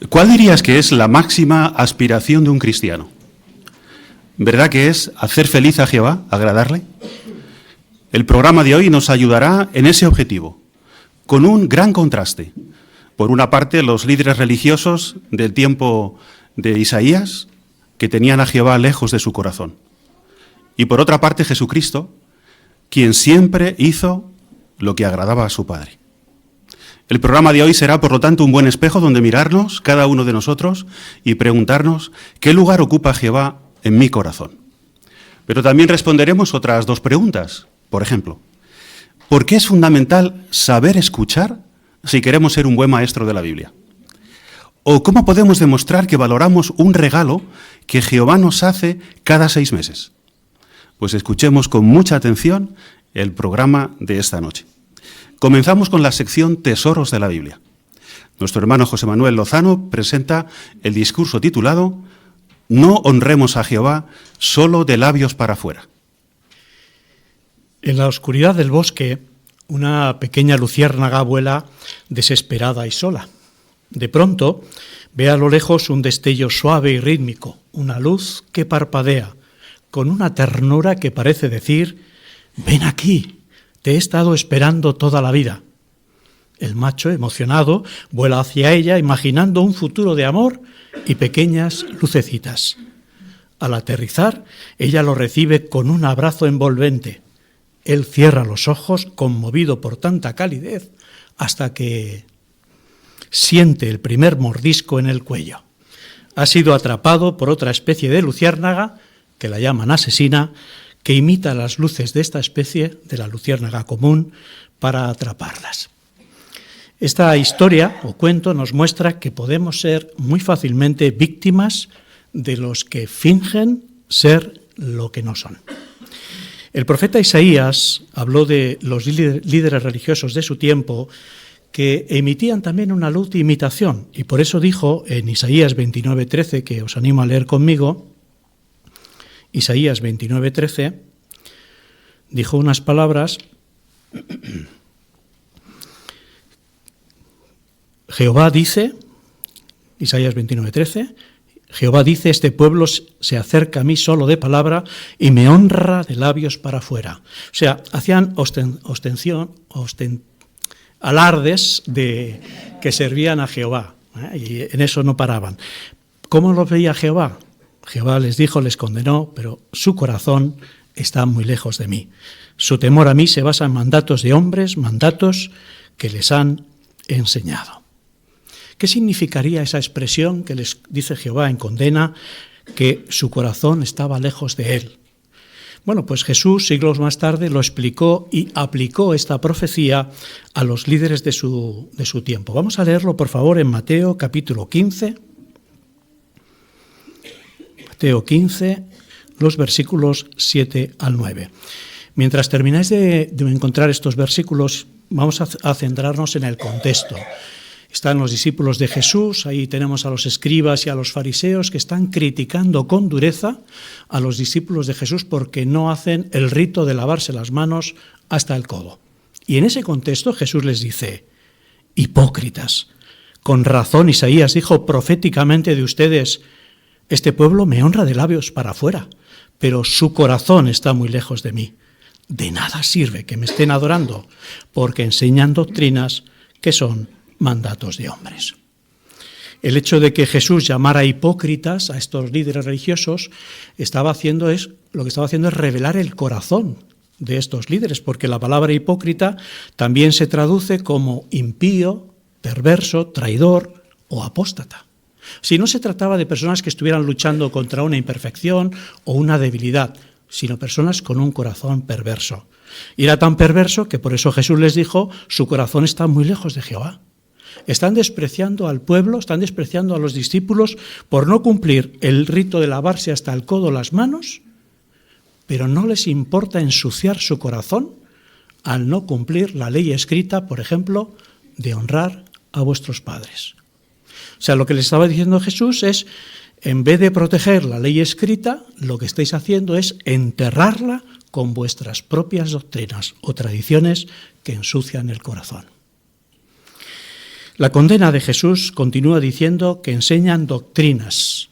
¿Cuál dirías que es la máxima aspiración de un cristiano? ¿Verdad que es hacer feliz a Jehová, agradarle? El programa de hoy nos ayudará en ese objetivo, con un gran contraste. Por una parte, los líderes religiosos del tiempo de Isaías, que tenían a Jehová lejos de su corazón. Y por otra parte, Jesucristo, quien siempre hizo lo que agradaba a su Padre. El programa de hoy será, por lo tanto, un buen espejo donde mirarnos, cada uno de nosotros, y preguntarnos qué lugar ocupa Jehová en mi corazón. Pero también responderemos otras dos preguntas. Por ejemplo, ¿por qué es fundamental saber escuchar si queremos ser un buen maestro de la Biblia? ¿O cómo podemos demostrar que valoramos un regalo que Jehová nos hace cada 6 meses? Pues escuchemos con mucha atención el programa de esta noche. Comenzamos con la sección Tesoros de la Biblia. Nuestro hermano José Manuel Lozano presenta el discurso titulado No honremos a Jehová solo de labios para afuera. En la oscuridad del bosque, una pequeña luciérnaga vuela desesperada y sola. De pronto, ve a lo lejos un destello suave y rítmico, una luz que parpadea, con una ternura que parece decir: «Ven aquí, te he estado esperando toda la vida». El macho, emocionado, vuela hacia ella, imaginando un futuro de amor y pequeñas lucecitas. Al aterrizar, ella lo recibe con un abrazo envolvente. Él cierra los ojos, conmovido por tanta calidez, hasta que siente el primer mordisco en el cuello. Ha sido atrapado por otra especie de luciérnaga, que la llaman asesina, que imita las luces de esta especie, de la luciérnaga común, para atraparlas. Esta historia o cuento nos muestra que podemos ser muy fácilmente víctimas de los que fingen ser lo que no son. El profeta Isaías habló de los líderes religiosos de su tiempo que emitían también una luz de imitación, y por eso dijo en Isaías 29:13, que os animo a leer conmigo, Isaías 29:13, dijo unas palabras: Jehová dice, Isaías 29:13, Jehová dice, este pueblo se acerca a mí solo de palabra y me honra de labios para afuera. O sea, hacían alardes de que servían a Jehová, y en eso no paraban. ¿Cómo los veía Jehová? Jehová les dijo, les condenó, pero su corazón está muy lejos de mí. Su temor a mí se basa en mandatos de hombres, mandatos que les han enseñado. ¿Qué significaría esa expresión que les dice Jehová en condena, que su corazón estaba lejos de él? Bueno, pues Jesús, siglos más tarde, lo explicó y aplicó esta profecía a los líderes de su tiempo. Vamos a leerlo, por favor, en Mateo capítulo 15. Mateo 15, los versículos 7 al 9. Mientras termináis de encontrar estos versículos, vamos a centrarnos en el contexto. Están los discípulos de Jesús, ahí tenemos a los escribas y a los fariseos que están criticando con dureza a los discípulos de Jesús porque no hacen el rito de lavarse las manos hasta el codo. Y en ese contexto Jesús les dice: hipócritas, con razón Isaías dijo proféticamente de ustedes: este pueblo me honra de labios para afuera, pero su corazón está muy lejos de mí. De nada sirve que me estén adorando, porque enseñan doctrinas que son mandatos de hombres. El hecho de que Jesús llamara hipócritas a estos líderes religiosos lo que estaba haciendo es revelar el corazón de estos líderes, porque la palabra hipócrita también se traduce como impío, perverso, traidor o apóstata. Si no se trataba de personas que estuvieran luchando contra una imperfección o una debilidad, sino personas con un corazón perverso. Y era tan perverso que por eso Jesús les dijo: su corazón está muy lejos de Jehová. Están despreciando al pueblo, están despreciando a los discípulos por no cumplir el rito de lavarse hasta el codo las manos, pero no les importa ensuciar su corazón al no cumplir la ley escrita, por ejemplo, de honrar a vuestros padres. O sea, lo que les estaba diciendo Jesús es: en vez de proteger la ley escrita, lo que estáis haciendo es enterrarla con vuestras propias doctrinas o tradiciones que ensucian el corazón. La condena de Jesús continúa diciendo que enseñan doctrinas.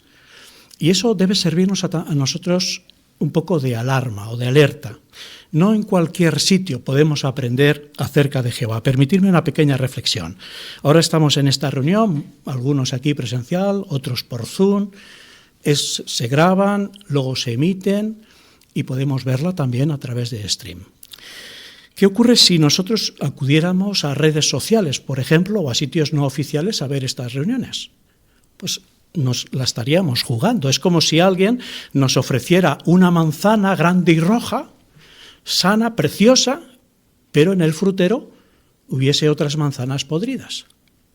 Y eso debe servirnos a nosotros un poco de alarma o de alerta. No en cualquier sitio podemos aprender acerca de Jehová. Permitidme una pequeña reflexión. Ahora estamos en esta reunión, algunos aquí presencial, otros por Zoom. Se graban, luego se emiten y podemos verla también a través de stream. ¿Qué ocurre si nosotros acudiéramos a redes sociales, por ejemplo, o a sitios no oficiales a ver estas reuniones? Pues nos la estaríamos jugando. Es como si alguien nos ofreciera una manzana grande y roja, sana, preciosa, pero en el frutero hubiese otras manzanas podridas.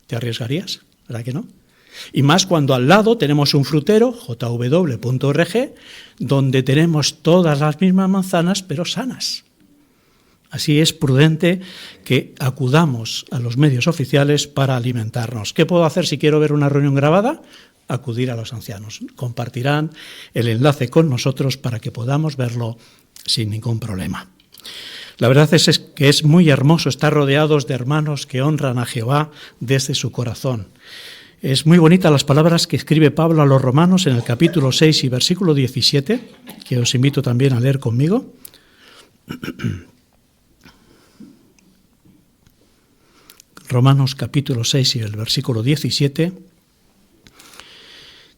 ¿Te arriesgarías? ¿Verdad que no? Y más cuando al lado tenemos un frutero, jw.org, donde tenemos todas las mismas manzanas, pero sanas. Así es prudente que acudamos a los medios oficiales para alimentarnos. ¿Qué puedo hacer si quiero ver una reunión grabada? Acudir a los ancianos. Compartirán el enlace con nosotros para que podamos verlo sin ningún problema. La verdad es que es muy hermoso estar rodeados de hermanos que honran a Jehová desde su corazón. Es muy bonita las palabras que escribe Pablo a los romanos en el capítulo 6 y versículo 17, que os invito también a leer conmigo. Romanos capítulo 6 y el versículo 17,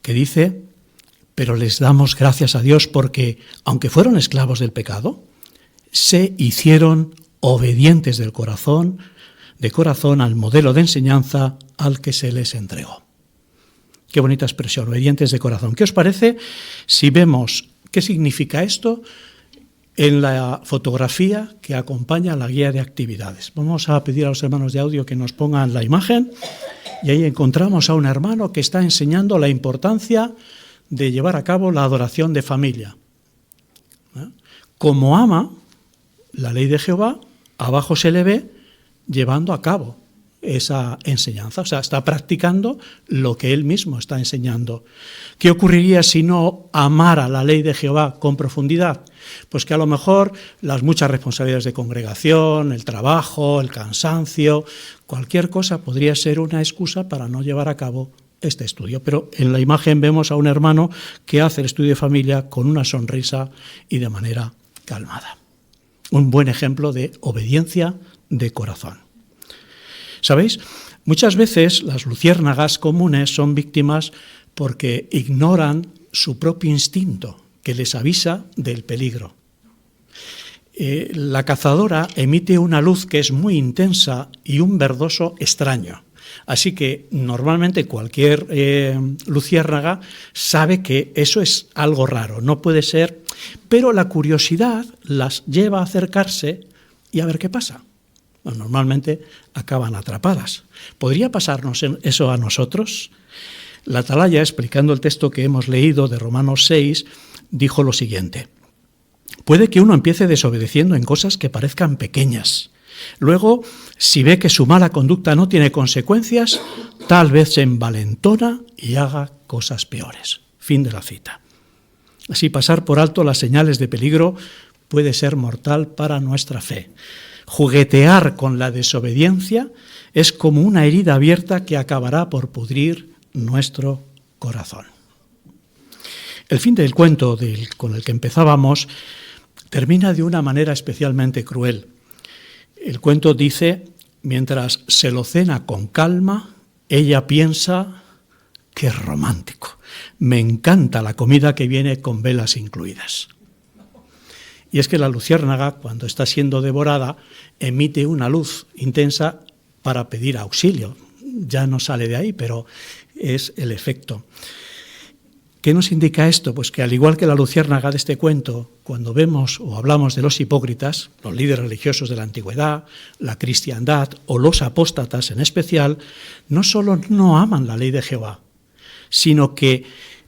que dice: pero les damos gracias a Dios porque, aunque fueron esclavos del pecado, se hicieron obedientes de corazón al modelo de enseñanza al que se les entregó. Qué bonita expresión, obedientes de corazón. ¿Qué os parece si vemos qué significa esto en la fotografía que acompaña la guía de actividades? Vamos a pedir a los hermanos de audio que nos pongan la imagen y ahí encontramos a un hermano que está enseñando la importancia de llevar a cabo la adoración de familia. Como ama la ley de Jehová, abajo se le ve llevando a cabo esa enseñanza, o sea, está practicando lo que él mismo está enseñando. ¿Qué ocurriría si no amara la ley de Jehová con profundidad? Pues que a lo mejor las muchas responsabilidades de congregación, el trabajo, el cansancio, cualquier cosa podría ser una excusa para no llevar a cabo este estudio. Pero en la imagen vemos a un hermano que hace el estudio de familia con una sonrisa y de manera calmada. Un buen ejemplo de obediencia de corazón. ¿Sabéis? Muchas veces las luciérnagas comunes son víctimas porque ignoran su propio instinto, que les avisa del peligro. La cazadora emite una luz que es muy intensa y un verdoso extraño. Así que normalmente cualquier luciérnaga sabe que eso es algo raro, no puede ser, pero la curiosidad las lleva a acercarse y a ver qué pasa. Bueno, normalmente acaban atrapadas. ¿Podría pasarnos eso a nosotros? La Atalaya, explicando el texto que hemos leído de Romanos 6, dijo lo siguiente: puede que uno empiece desobedeciendo en cosas que parezcan pequeñas. Luego, si ve que su mala conducta no tiene consecuencias, tal vez se envalentona y haga cosas peores. Fin de la cita. Así, pasar por alto las señales de peligro puede ser mortal para nuestra fe. Juguetear con la desobediencia es como una herida abierta que acabará por pudrir nuestro corazón. El fin del cuento con el que empezábamos termina de una manera especialmente cruel. El cuento dice: mientras se lo cena con calma, ella piensa: qué romántico, me encanta la comida que viene con velas incluidas. Y es que la luciérnaga, cuando está siendo devorada, emite una luz intensa para pedir auxilio. Ya no sale de ahí, pero es el efecto. ¿Qué nos indica esto? Pues que al igual que la luciérnaga de este cuento, cuando vemos o hablamos de los hipócritas, los líderes religiosos de la antigüedad, la cristiandad o los apóstatas en especial, no solo no aman la ley de Jehová, sino que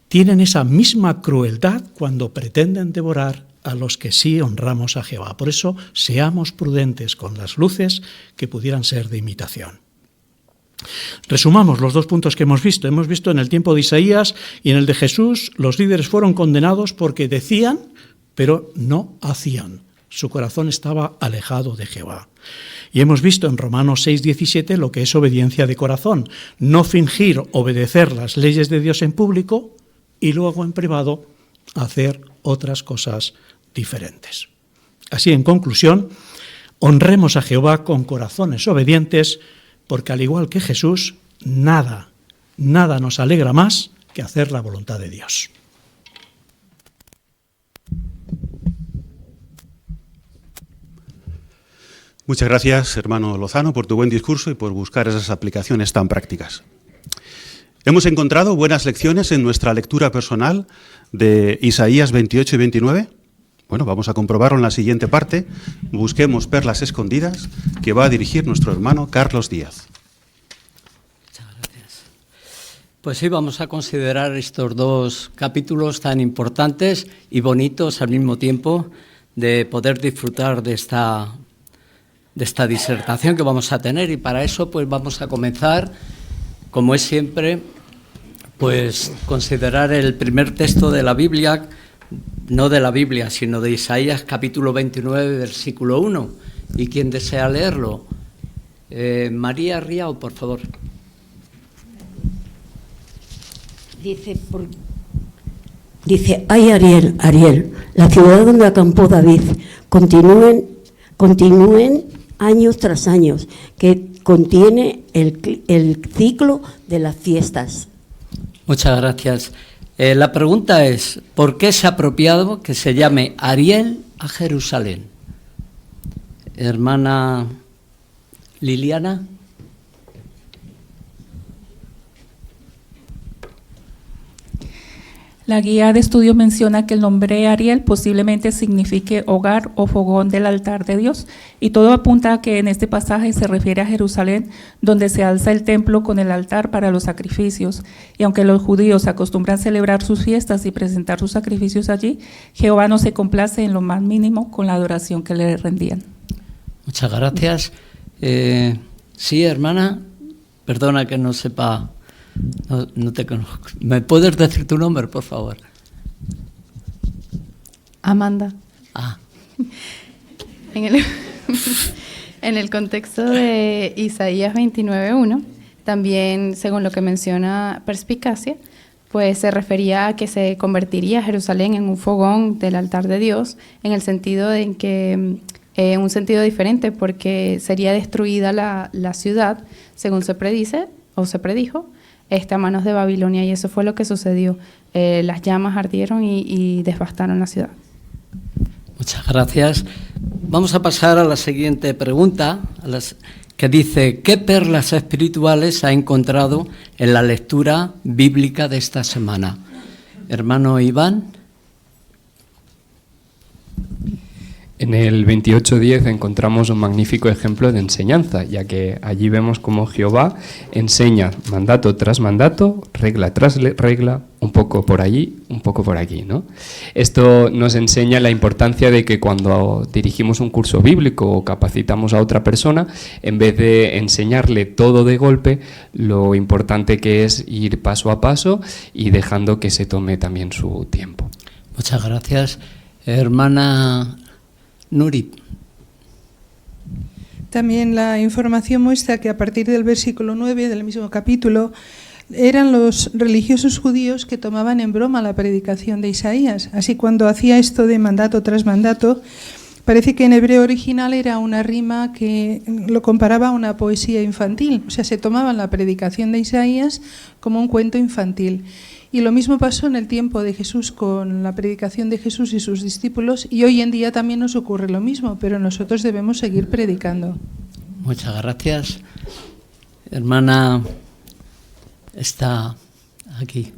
tienen esa misma crueldad cuando pretenden devorar a los que sí honramos a Jehová. Por eso, seamos prudentes con las luces que pudieran ser de imitación. Resumamos los dos puntos que hemos visto. Hemos visto en el tiempo de Isaías y en el de Jesús, los líderes fueron condenados porque decían, pero no hacían Su corazón estaba alejado de Jehová. Y hemos visto en Romanos 6:17 lo que es obediencia de corazón. No fingir obedecer las leyes de Dios en público y luego en privado hacer otras cosas diferentes. Así, en conclusión, honremos a Jehová con corazones obedientes, porque al igual que Jesús, nada nos alegra más que hacer la voluntad de Dios. Muchas gracias, hermano Lozano, por tu buen discurso y por buscar esas aplicaciones tan prácticas. Hemos encontrado buenas lecciones en nuestra lectura personal de Isaías 28 y 29. Bueno, vamos a comprobarlo en la siguiente parte. Busquemos perlas escondidas, que va a dirigir nuestro hermano Carlos Díaz. Muchas gracias. Pues sí, vamos a considerar estos dos capítulos tan importantes y bonitos al mismo tiempo, de poder disfrutar de esta disertación que vamos a tener, y para eso pues vamos a comenzar, como es siempre, pues considerar el primer texto de la Biblia, no de la Biblia, sino de Isaías capítulo 29, versículo 1. ¿Y quién desea leerlo? María Riao, por favor. Dice, ay Ariel, Ariel, la ciudad donde acampó David, continúen años tras años, que contiene el ciclo de las fiestas. Muchas gracias. La pregunta es, ¿por qué es apropiado que se llame Ariel a Jerusalén? Hermana Liliana. La guía de estudio menciona que el nombre Ariel posiblemente signifique hogar o fogón del altar de Dios, y todo apunta a que en este pasaje se refiere a Jerusalén, donde se alza el templo con el altar para los sacrificios. Y aunque los judíos acostumbran celebrar sus fiestas y presentar sus sacrificios allí, Jehová no se complace en lo más mínimo con la adoración que le rendían. Muchas gracias. Sí, hermana, perdona que no sepa. No te conozco. ¿Me puedes decir tu nombre, por favor? Amanda. Ah. En el contexto de Isaías 29:1, también, según lo que menciona Perspicacia, pues se refería a que se convertiría Jerusalén en un fogón del altar de Dios, en el sentido de que un sentido diferente, porque sería destruida la ciudad, según se predice o se predijo, a manos de Babilonia, y eso fue lo que sucedió. Las llamas ardieron y devastaron la ciudad. Muchas gracias. Vamos a pasar a la siguiente pregunta, que dice, ¿qué perlas espirituales ha encontrado en la lectura bíblica de esta semana? Hermano Iván. En el 28:10 encontramos un magnífico ejemplo de enseñanza, ya que allí vemos cómo Jehová enseña mandato tras mandato, regla tras regla, un poco por allí, un poco por aquí, ¿no? Esto nos enseña la importancia de que cuando dirigimos un curso bíblico o capacitamos a otra persona, en vez de enseñarle todo de golpe, lo importante que es ir paso a paso y dejando que se tome también su tiempo. Muchas gracias. Hermana Nuri. También la información muestra que a partir del versículo 9 del mismo capítulo eran los religiosos judíos que tomaban en broma la predicación de Isaías. Así, cuando hacía esto de mandato tras mandato, parece que en hebreo original era una rima que lo comparaba a una poesía infantil. O sea, se tomaban la predicación de Isaías como un cuento infantil. Y lo mismo pasó en el tiempo de Jesús con la predicación de Jesús y sus discípulos, y hoy en día también nos ocurre lo mismo, pero nosotros debemos seguir predicando. Muchas gracias. Hermana, está aquí.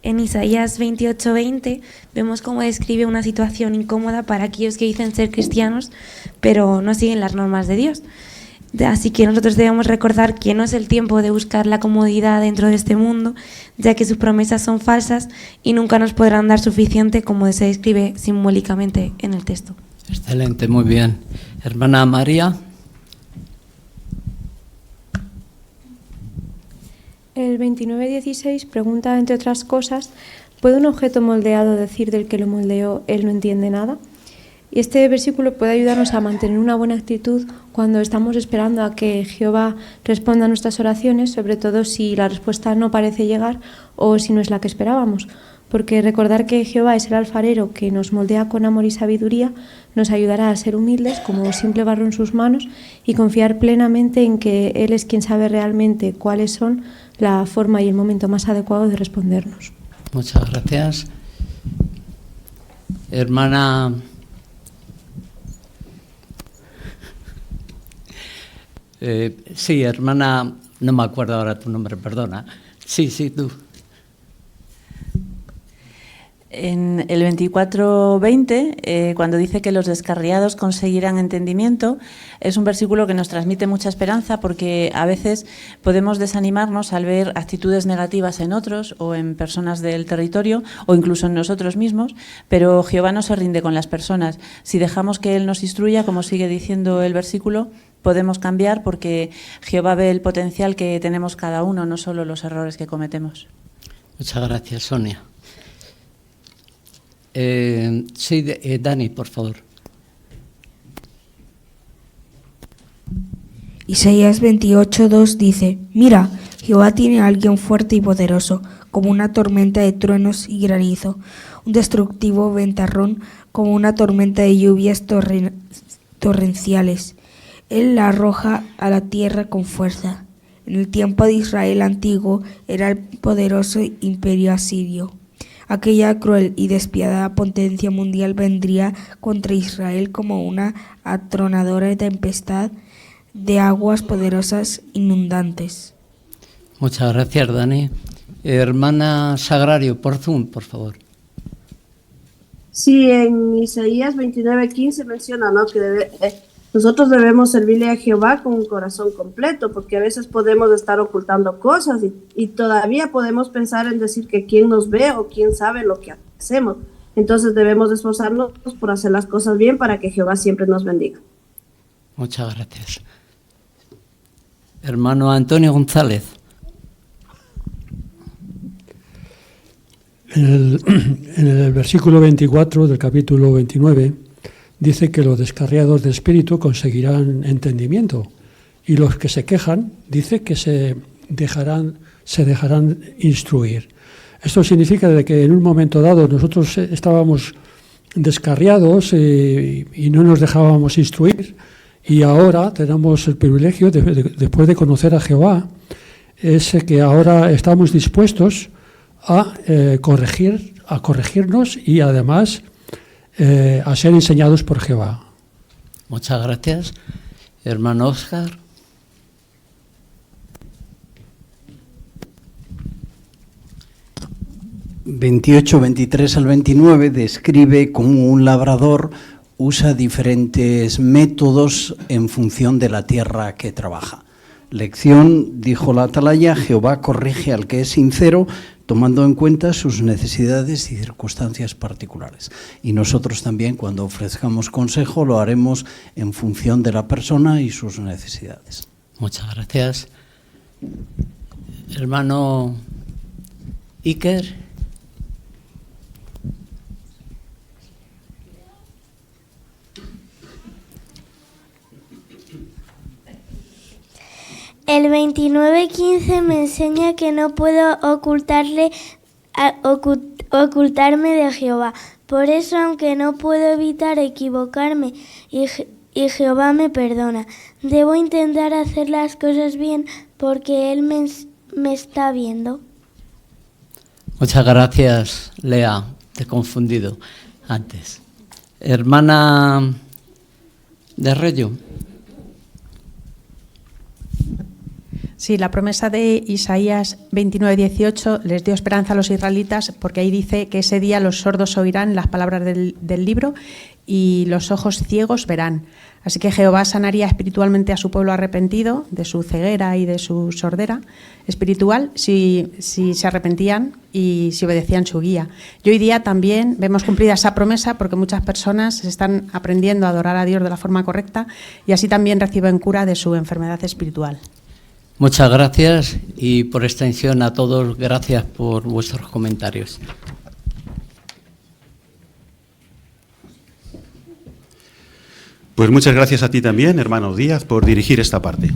En Isaías 28:20 vemos cómo describe una situación incómoda para aquellos que dicen ser cristianos, pero no siguen las normas de Dios. Así que nosotros debemos recordar que no es el tiempo de buscar la comodidad dentro de este mundo, ya que sus promesas son falsas y nunca nos podrán dar suficiente, como se describe simbólicamente en el texto. Excelente, muy bien. Hermana María. El 29:16 pregunta, entre otras cosas, ¿Puede un objeto moldeado decir del que lo moldeó, él no entiende nada? Y este versículo puede ayudarnos a mantener una buena actitud cuando estamos esperando a que Jehová responda a nuestras oraciones, sobre todo si la respuesta no parece llegar o si no es la que esperábamos. Porque recordar que Jehová es el alfarero que nos moldea con amor y sabiduría nos ayudará a ser humildes como simple barro en sus manos y confiar plenamente en que Él es quien sabe realmente cuáles son la forma y el momento más adecuado de respondernos. Muchas gracias. Hermana... sí, hermana, no me acuerdo ahora tu nombre, perdona. Sí, tú. En el 24:20, cuando dice que los descarriados conseguirán entendimiento, es un versículo que nos transmite mucha esperanza porque a veces podemos desanimarnos al ver actitudes negativas en otros o en personas del territorio o incluso en nosotros mismos, pero Jehová no se rinde con las personas. Si dejamos que Él nos instruya, como sigue diciendo el versículo, podemos cambiar porque Jehová ve el potencial que tenemos cada uno, no solo los errores que cometemos. Muchas gracias, Sonia. Sí, Dani, por favor. Isaías 28:2 dice: Mira, Jehová tiene a alguien fuerte y poderoso, como una tormenta de truenos y granizo, un destructivo ventarrón, como una tormenta de lluvias torrenciales. Él la arroja a la tierra con fuerza. En el tiempo de Israel antiguo era el poderoso imperio asirio. Aquella cruel y despiadada potencia mundial vendría contra Israel como una atronadora tempestad de aguas poderosas inundantes. Muchas gracias, Dani. Hermana Sagrario, por Zoom, por favor. Sí, en Isaías 29:15 menciona, ¿no?, que nosotros debemos servirle a Jehová con un corazón completo, porque a veces podemos estar ocultando cosas y todavía podemos pensar en decir que quién nos ve o quién sabe lo que hacemos. Entonces debemos esforzarnos por hacer las cosas bien para que Jehová siempre nos bendiga. Muchas gracias. Hermano Antonio González. En el versículo 24 del capítulo 29 dice que los descarriados de espíritu conseguirán entendimiento y los que se quejan dice que se dejarán instruir. Esto significa de que en un momento dado nosotros estábamos descarriados y no nos dejábamos instruir, y ahora tenemos el privilegio, después de conocer a Jehová, es que ahora estamos dispuestos a corregirnos y además a ser enseñados por Jehová. Muchas gracias. Hermano Oscar. El 28:23 al 29 describe cómo un labrador usa diferentes métodos en función de la tierra que trabaja. Lección, dijo la atalaya: Jehová corrige al que es sincero, tomando en cuenta sus necesidades y circunstancias particulares. Y nosotros también, cuando ofrezcamos consejo, lo haremos en función de la persona y sus necesidades. Muchas gracias. Hermano Iker. El 29:15 me enseña que no puedo ocultarme de Jehová. Por eso, aunque no puedo evitar equivocarme y Jehová me perdona, debo intentar hacer las cosas bien porque Él me está viendo. Muchas gracias, Lea. Te he confundido antes. Hermana de Reyo. Sí, la promesa de Isaías 29:18 les dio esperanza a los israelitas, porque ahí dice que ese día los sordos oirán las palabras del libro y los ojos ciegos verán. Así que Jehová sanaría espiritualmente a su pueblo arrepentido de su ceguera y de su sordera espiritual si se arrepentían y si obedecían su guía. Y hoy día también vemos cumplida esa promesa, porque muchas personas están aprendiendo a adorar a Dios de la forma correcta y así también reciben cura de su enfermedad espiritual. Muchas gracias y por extensión a todos, gracias por vuestros comentarios. Pues muchas gracias a ti también, hermano Díaz, por dirigir esta parte.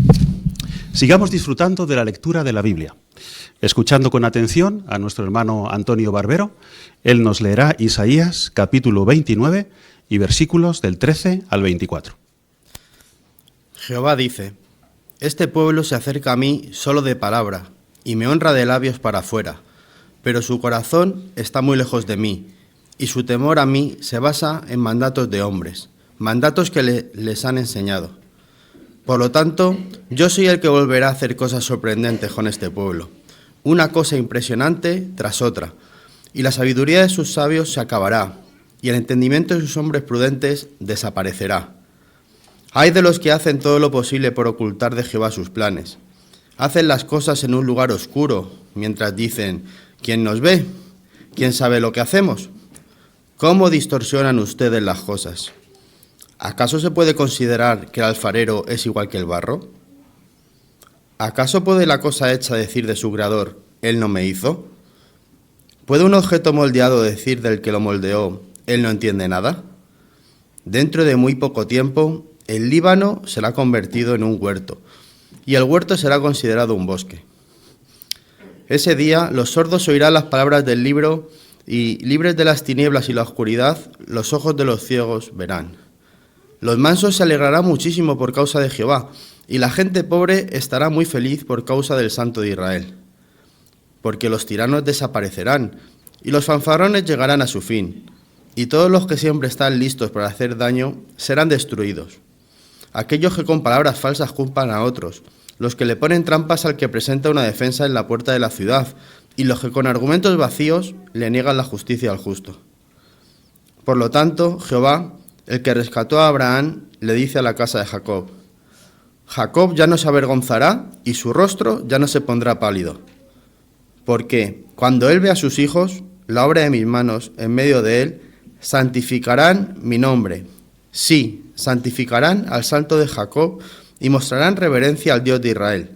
Sigamos disfrutando de la lectura de la Biblia, escuchando con atención a nuestro hermano Antonio Barbero. Él nos leerá Isaías capítulo 29 y versículos del 13 al 24. Jehová dice: Este pueblo se acerca a mí solo de palabra, y me honra de labios para afuera, pero su corazón está muy lejos de mí, y su temor a mí se basa en mandatos de hombres, mandatos que les han enseñado. Por lo tanto, yo soy el que volverá a hacer cosas sorprendentes con este pueblo, una cosa impresionante tras otra, y la sabiduría de sus sabios se acabará, y el entendimiento de sus hombres prudentes desaparecerá. Hay de los que hacen todo lo posible por ocultar de Jehová sus planes. Hacen las cosas en un lugar oscuro, mientras dicen: ¿quién nos ve? ¿Quién sabe lo que hacemos? ¿Cómo distorsionan ustedes las cosas? ¿Acaso se puede considerar que el alfarero es igual que el barro? ¿Acaso puede la cosa hecha decir de su creador: él no me hizo? ¿Puede un objeto moldeado decir del que lo moldeó: él no entiende nada? Dentro de muy poco tiempo, el Líbano será convertido en un huerto, y el huerto será considerado un bosque. Ese día los sordos oirán las palabras del libro, y libres de las tinieblas y la oscuridad, los ojos de los ciegos verán. Los mansos se alegrarán muchísimo por causa de Jehová, y la gente pobre estará muy feliz por causa del Santo de Israel. Porque los tiranos desaparecerán, y los fanfarrones llegarán a su fin, y todos los que siempre están listos para hacer daño serán destruidos. Aquellos que con palabras falsas culpan a otros, los que le ponen trampas al que presenta una defensa en la puerta de la ciudad, y los que con argumentos vacíos le niegan la justicia al justo. Por lo tanto, Jehová, el que rescató a Abraham, le dice a la casa de Jacob: Jacob ya no se avergonzará y su rostro ya no se pondrá pálido. Porque cuando él vea a sus hijos, la obra de mis manos en medio de él, santificarán mi nombre. Sí, santificarán al Santo de Jacob y mostrarán reverencia al Dios de Israel.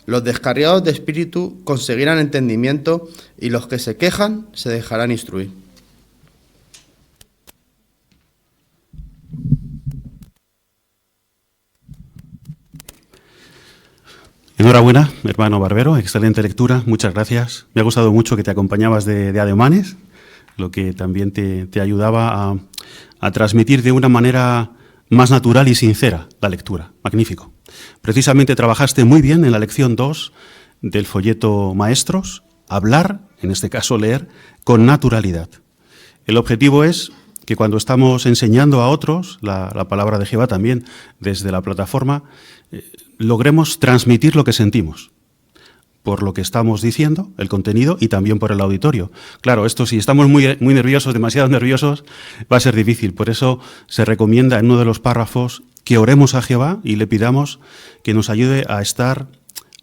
Los descarriados de espíritu conseguirán entendimiento y los que se quejan se dejarán instruir. Enhorabuena, hermano Barbero, excelente lectura, muchas gracias. Me ha gustado mucho que te acompañabas de ademanes, lo que también te ayudaba a transmitir de una manera más natural y sincera la lectura. Magnífico. Precisamente trabajaste muy bien en la lección 2 del folleto Maestros, hablar, en este caso leer, con naturalidad. El objetivo es que cuando estamos enseñando a otros la palabra de Jehová también desde la plataforma, logremos transmitir lo que sentimos, por lo que estamos diciendo, el contenido, y también por el auditorio. Claro, esto si estamos muy nerviosos, demasiado nerviosos, va a ser difícil. Por eso se recomienda en uno de los párrafos que oremos a Jehová y le pidamos que nos ayude a estar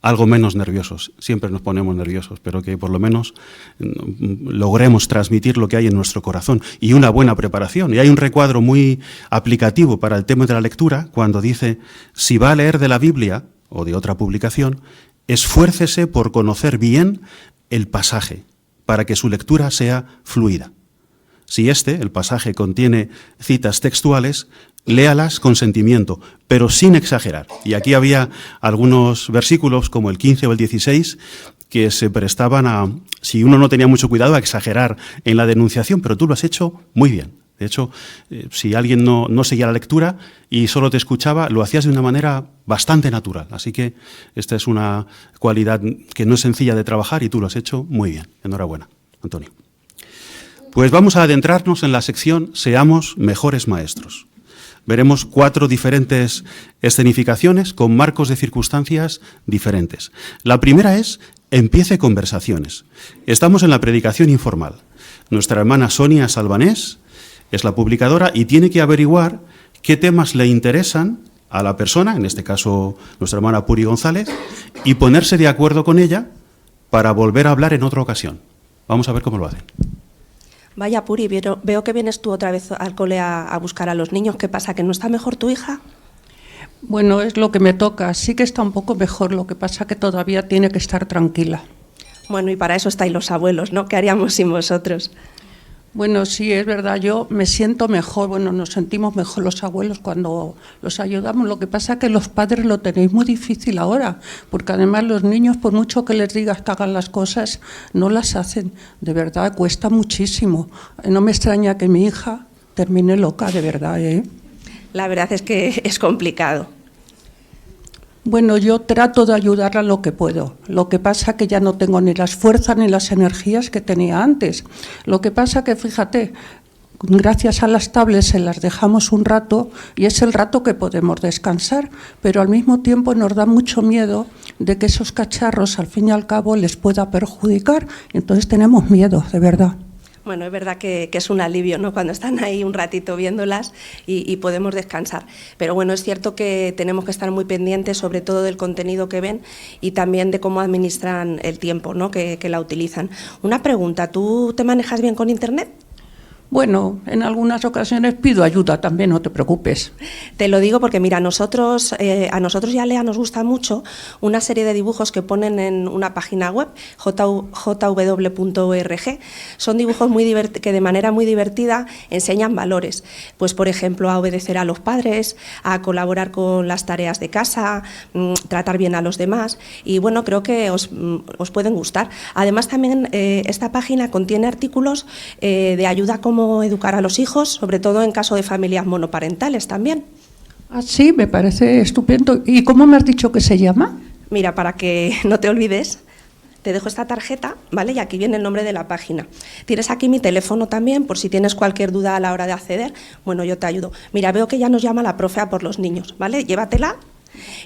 algo menos nerviosos. Siempre nos ponemos nerviosos, pero que por lo menos logremos transmitir lo que hay en nuestro corazón y una buena preparación. Y hay un recuadro muy aplicativo para el tema de la lectura cuando dice: si va a leer de la Biblia o de otra publicación, esfuércese por conocer bien el pasaje para que su lectura sea fluida. Si el pasaje contiene citas textuales, léalas con sentimiento, pero sin exagerar. Y aquí había algunos versículos, como el 15 o el 16, que se prestaban a, si uno no tenía mucho cuidado, a exagerar en la denunciación, pero tú lo has hecho muy bien. De hecho, si alguien no seguía la lectura y solo te escuchaba, lo hacías de una manera bastante natural. Así que esta es una cualidad que no es sencilla de trabajar y tú lo has hecho muy bien. Enhorabuena, Antonio. Pues vamos a adentrarnos en la sección Seamos mejores maestros. Veremos 4 diferentes escenificaciones con marcos de circunstancias diferentes. La primera es Empiece conversaciones. Estamos en la predicación informal. Nuestra hermana Sonia Salvanés es la publicadora y tiene que averiguar qué temas le interesan a la persona, en este caso nuestra hermana Puri González, y ponerse de acuerdo con ella para volver a hablar en otra ocasión. Vamos a ver cómo lo hacen. Vaya, Puri, veo que vienes tú otra vez al cole a buscar a los niños. ¿Qué pasa, que no está mejor tu hija? Bueno, es lo que me toca. Sí que está un poco mejor, lo que pasa que todavía tiene que estar tranquila. Bueno, y para eso estáis los abuelos, ¿no? ¿Qué haríamos sin vosotros? Bueno, sí, es verdad, yo me siento mejor, bueno, nos sentimos mejor los abuelos cuando los ayudamos. Lo que pasa es que los padres lo tenéis muy difícil ahora, porque además los niños, por mucho que les digas que hagan las cosas, no las hacen. De verdad, cuesta muchísimo. No me extraña que mi hija termine loca, de verdad, ¿eh? La verdad es que es complicado. Bueno, yo trato de ayudarla lo que puedo. Lo que pasa es que ya no tengo ni las fuerzas ni las energías que tenía antes. Lo que pasa es que, fíjate, gracias a las tablets se las dejamos un rato y es el rato que podemos descansar, pero al mismo tiempo nos da mucho miedo de que esos cacharros, al fin y al cabo, les pueda perjudicar. Entonces tenemos miedo, de verdad. Bueno, es verdad que es un alivio, ¿no?, cuando están ahí un ratito viéndolas y podemos descansar. Pero bueno, es cierto que tenemos que estar muy pendientes sobre todo del contenido que ven y también de cómo administran el tiempo, ¿no?, que la utilizan. Una pregunta, ¿tú te manejas bien con Internet? Bueno, en algunas ocasiones pido ayuda también, no te preocupes. Te lo digo porque, mira, a nosotros y a Lea nos gusta mucho una serie de dibujos que ponen en una página web, jw.org. Son dibujos que de manera muy divertida enseñan valores. Pues, por ejemplo, a obedecer a los padres, a colaborar con las tareas de casa, tratar bien a los demás. Y bueno, creo que os pueden gustar. Además, también esta página contiene artículos de ayuda como educar a los hijos, sobre todo en caso de familias monoparentales también. Ah, sí, me parece estupendo. ¿Y cómo me has dicho que se llama? Mira, para que no te olvides, te dejo esta tarjeta, ¿vale? Y aquí viene el nombre de la página. Tienes aquí mi teléfono también, por si tienes cualquier duda a la hora de acceder. Bueno, yo te ayudo. Mira, veo que ya nos llama la profe a por los niños, ¿vale? Llévatela.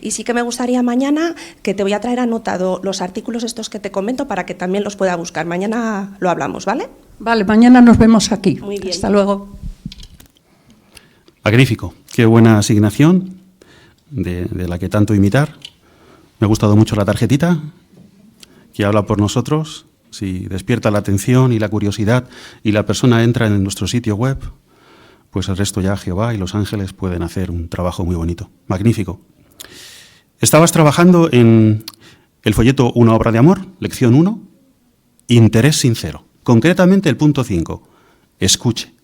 Y sí que me gustaría mañana que te voy a traer anotado los artículos estos que te comento para que también los pueda buscar. Mañana lo hablamos, ¿vale? Vale, mañana nos vemos aquí. Muy bien. Hasta luego. Magnífico. Qué buena asignación de la que tanto imitar. Me ha gustado mucho la tarjetita que habla por nosotros. Si despierta la atención y la curiosidad y la persona entra en nuestro sitio web, pues el resto ya Jehová y los ángeles pueden hacer un trabajo muy bonito. Magnífico. Estabas trabajando en el folleto Una obra de amor, lección 1, interés sincero. Concretamente el punto 5, escuche.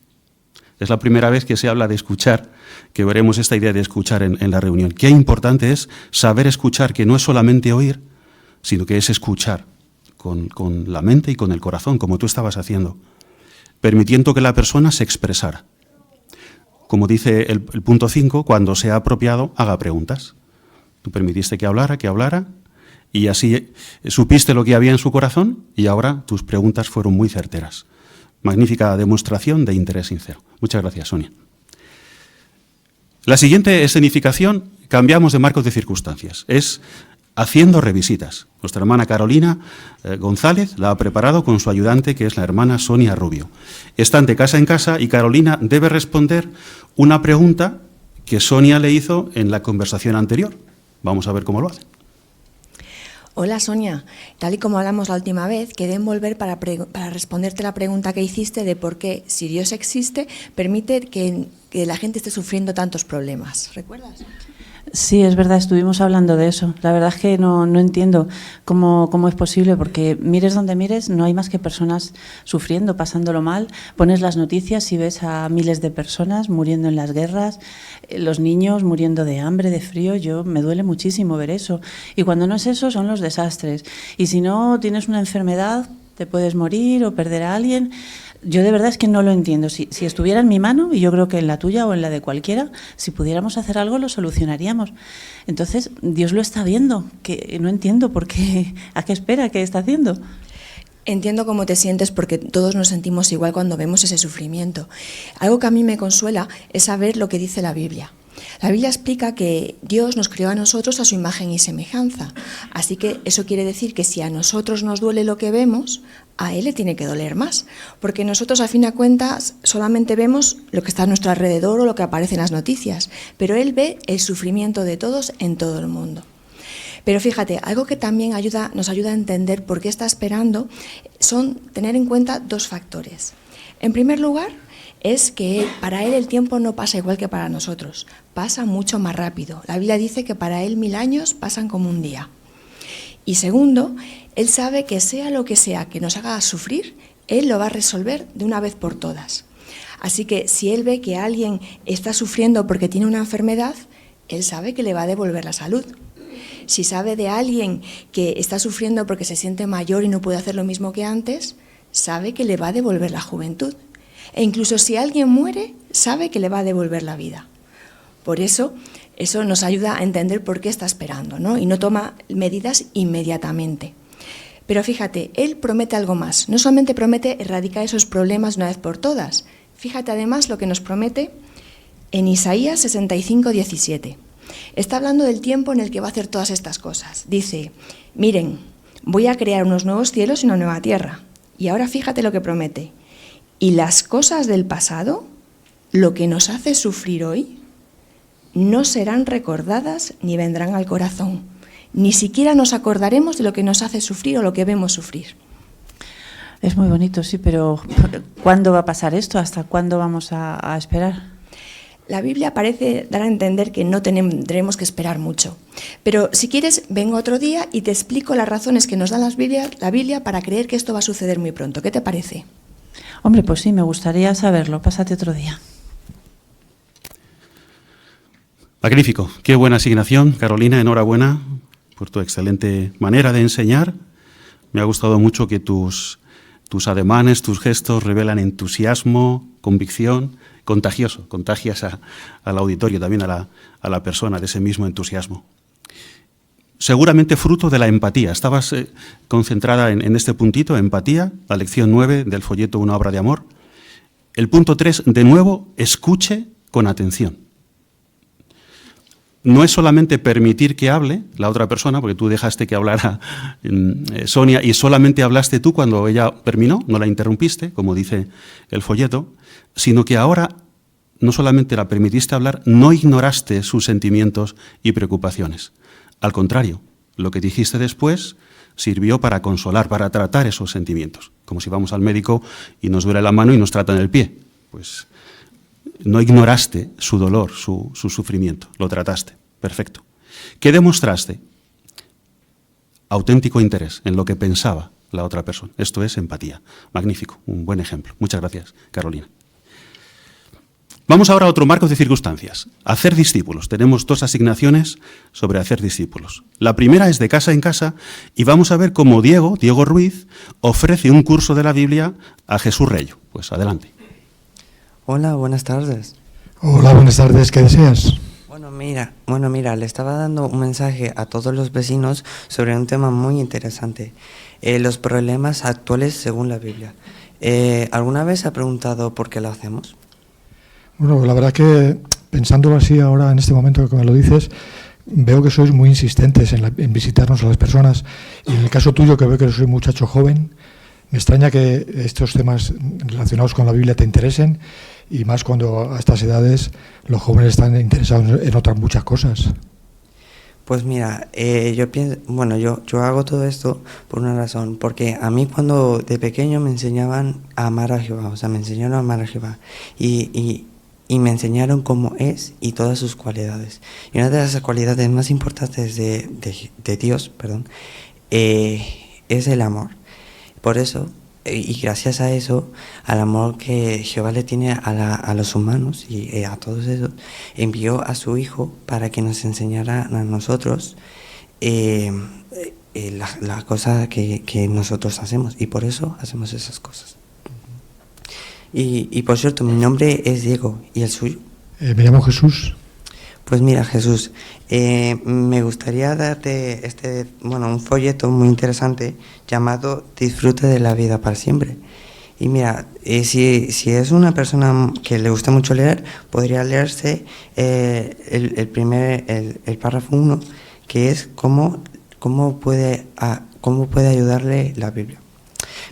Es la primera vez que se habla de escuchar, que veremos esta idea de escuchar en la reunión. Qué importante es saber escuchar, que no es solamente oír, sino que es escuchar con la mente y con el corazón, como tú estabas haciendo, permitiendo que la persona se expresara. Como dice el punto 5, cuando sea apropiado, haga preguntas. Tú permitiste que hablara, y así supiste lo que había en su corazón y ahora tus preguntas fueron muy certeras. Magnífica demostración de interés sincero. Muchas gracias, Sonia. La siguiente escenificación, cambiamos de marcos de circunstancias, es haciendo revisitas. Nuestra hermana Carolina González la ha preparado con su ayudante, que es la hermana Sonia Rubio. Están de casa en casa y Carolina debe responder una pregunta que Sonia le hizo en la conversación anterior. Vamos a ver cómo lo hace. Hola Sonia, tal y como hablamos la última vez, quedé en volver para responderte la pregunta que hiciste de por qué, si Dios existe, permite que la gente esté sufriendo tantos problemas. ¿Recuerdas? Sí, es verdad, estuvimos hablando de eso. La verdad es que no entiendo cómo es posible, porque mires donde mires, no hay más que personas sufriendo, pasándolo mal. Pones las noticias y ves a miles de personas muriendo en las guerras, los niños muriendo de hambre, de frío. Me duele muchísimo ver eso. Y cuando no es eso, son los desastres. Y si no tienes una enfermedad, te puedes morir o perder a alguien. Yo de verdad es que no lo entiendo. Si estuviera en mi mano, y yo creo que en la tuya o en la de cualquiera, si pudiéramos hacer algo lo solucionaríamos. Entonces, Dios lo está viendo, que no entiendo por qué, ¿a qué espera? ¿Qué está haciendo? Entiendo cómo te sientes, porque todos nos sentimos igual cuando vemos ese sufrimiento. Algo que a mí me consuela es saber lo que dice la Biblia. La Biblia explica que Dios nos creó a nosotros a su imagen y semejanza. Así que eso quiere decir que si a nosotros nos duele lo que vemos, a Él le tiene que doler más. Porque nosotros, a fin de cuentas, solamente vemos lo que está a nuestro alrededor o lo que aparece en las noticias. Pero Él ve el sufrimiento de todos en todo el mundo. Pero fíjate, algo que también nos ayuda a entender por qué está esperando son tener en cuenta dos factores. En primer lugar, es que para Él el tiempo no pasa igual que para nosotros, pasa mucho más rápido. La Biblia dice que para Él 1000 años pasan como un día. Y segundo, Él sabe que sea lo que sea que nos haga sufrir, Él lo va a resolver de una vez por todas. Así que si Él ve que alguien está sufriendo porque tiene una enfermedad, Él sabe que le va a devolver la salud. Si sabe de alguien que está sufriendo porque se siente mayor y no puede hacer lo mismo que antes, sabe que le va a devolver la juventud. E incluso si alguien muere, sabe que le va a devolver la vida. Por eso nos ayuda a entender por qué está esperando, ¿no? Y no toma medidas inmediatamente. Pero fíjate, Él promete algo más. No solamente promete erradicar esos problemas una vez por todas. Fíjate además lo que nos promete en Isaías 65, 17. Está hablando del tiempo en el que va a hacer todas estas cosas. Dice, miren, voy a crear unos nuevos cielos y una nueva tierra. Y ahora fíjate lo que promete. Y las cosas del pasado, lo que nos hace sufrir hoy, no serán recordadas ni vendrán al corazón. Ni siquiera nos acordaremos de lo que nos hace sufrir o lo que vemos sufrir. Es muy bonito, sí, pero ¿cuándo va a pasar esto? ¿Hasta cuándo vamos a esperar? La Biblia parece dar a entender que no tendremos que esperar mucho. Pero si quieres, vengo otro día y te explico las razones que nos da la Biblia para creer que esto va a suceder muy pronto. ¿Qué te parece? Hombre, pues sí, me gustaría saberlo. Pásate otro día. Magnífico. Qué buena asignación, Carolina. Enhorabuena por tu excelente manera de enseñar. Me ha gustado mucho que tus ademanes, tus gestos revelan entusiasmo, convicción, contagioso. Contagias al auditorio, también a la persona de ese mismo entusiasmo. Seguramente fruto de la empatía. Estabas concentrada en este puntito, empatía, la lección 9 del folleto Una obra de amor. El punto 3, de nuevo, escuche con atención. No es solamente permitir que hable la otra persona, porque tú dejaste que hablara Sonia y solamente hablaste tú cuando ella terminó, no la interrumpiste, como dice el folleto, sino que ahora no solamente la permitiste hablar, no ignoraste sus sentimientos y preocupaciones. Al contrario, lo que dijiste después sirvió para consolar, para tratar esos sentimientos, como si vamos al médico y nos duele la mano y nos tratan el pie. Pues no ignoraste su dolor, su sufrimiento, lo trataste. Perfecto. ¿Qué demostraste? Auténtico interés en lo que pensaba la otra persona. Esto es empatía. Magnífico, un buen ejemplo. Muchas gracias, Carolina. Vamos ahora a otro marco de circunstancias. Hacer discípulos. Tenemos 2 asignaciones sobre hacer discípulos. La primera es de casa en casa y vamos a ver cómo Diego Ruiz, ofrece un curso de la Biblia a Jesús Reyo. Pues adelante. Hola, buenas tardes. Hola, buenas tardes. ¿Qué deseas? Bueno, mira, le estaba dando un mensaje a todos los vecinos sobre un tema muy interesante. Los problemas actuales según la Biblia. ¿Alguna vez ha preguntado por qué lo hacemos? Bueno, la verdad que pensándolo así ahora, en este momento que me lo dices, veo que sois muy insistentes en visitarnos a las personas. Y en el caso tuyo, que veo que soy un muchacho joven, me extraña que estos temas relacionados con la Biblia te interesen, y más cuando a estas edades los jóvenes están interesados en otras muchas cosas. Pues mira, yo hago todo esto por una razón, porque a mí cuando de pequeño me enseñaban a amar a Jehová, me enseñaron a amar a Jehová, y me enseñaron cómo es y todas sus cualidades. Y una de las cualidades más importantes de Dios, es el amor. Por eso, y gracias a eso, al amor que Jehová le tiene a los humanos y a todos esos, envió a su Hijo para que nos enseñara a nosotros la cosa que nosotros hacemos, y por eso hacemos esas cosas. Y por cierto, mi nombre es Diego, ¿y el suyo? Me llamo Jesús. Pues mira, Jesús, me gustaría darte un folleto muy interesante llamado Disfrute de la vida para siempre. Y mira, si es una persona que le gusta mucho leer, podría leerse el párrafo 1, que es cómo puede ayudarle la Biblia.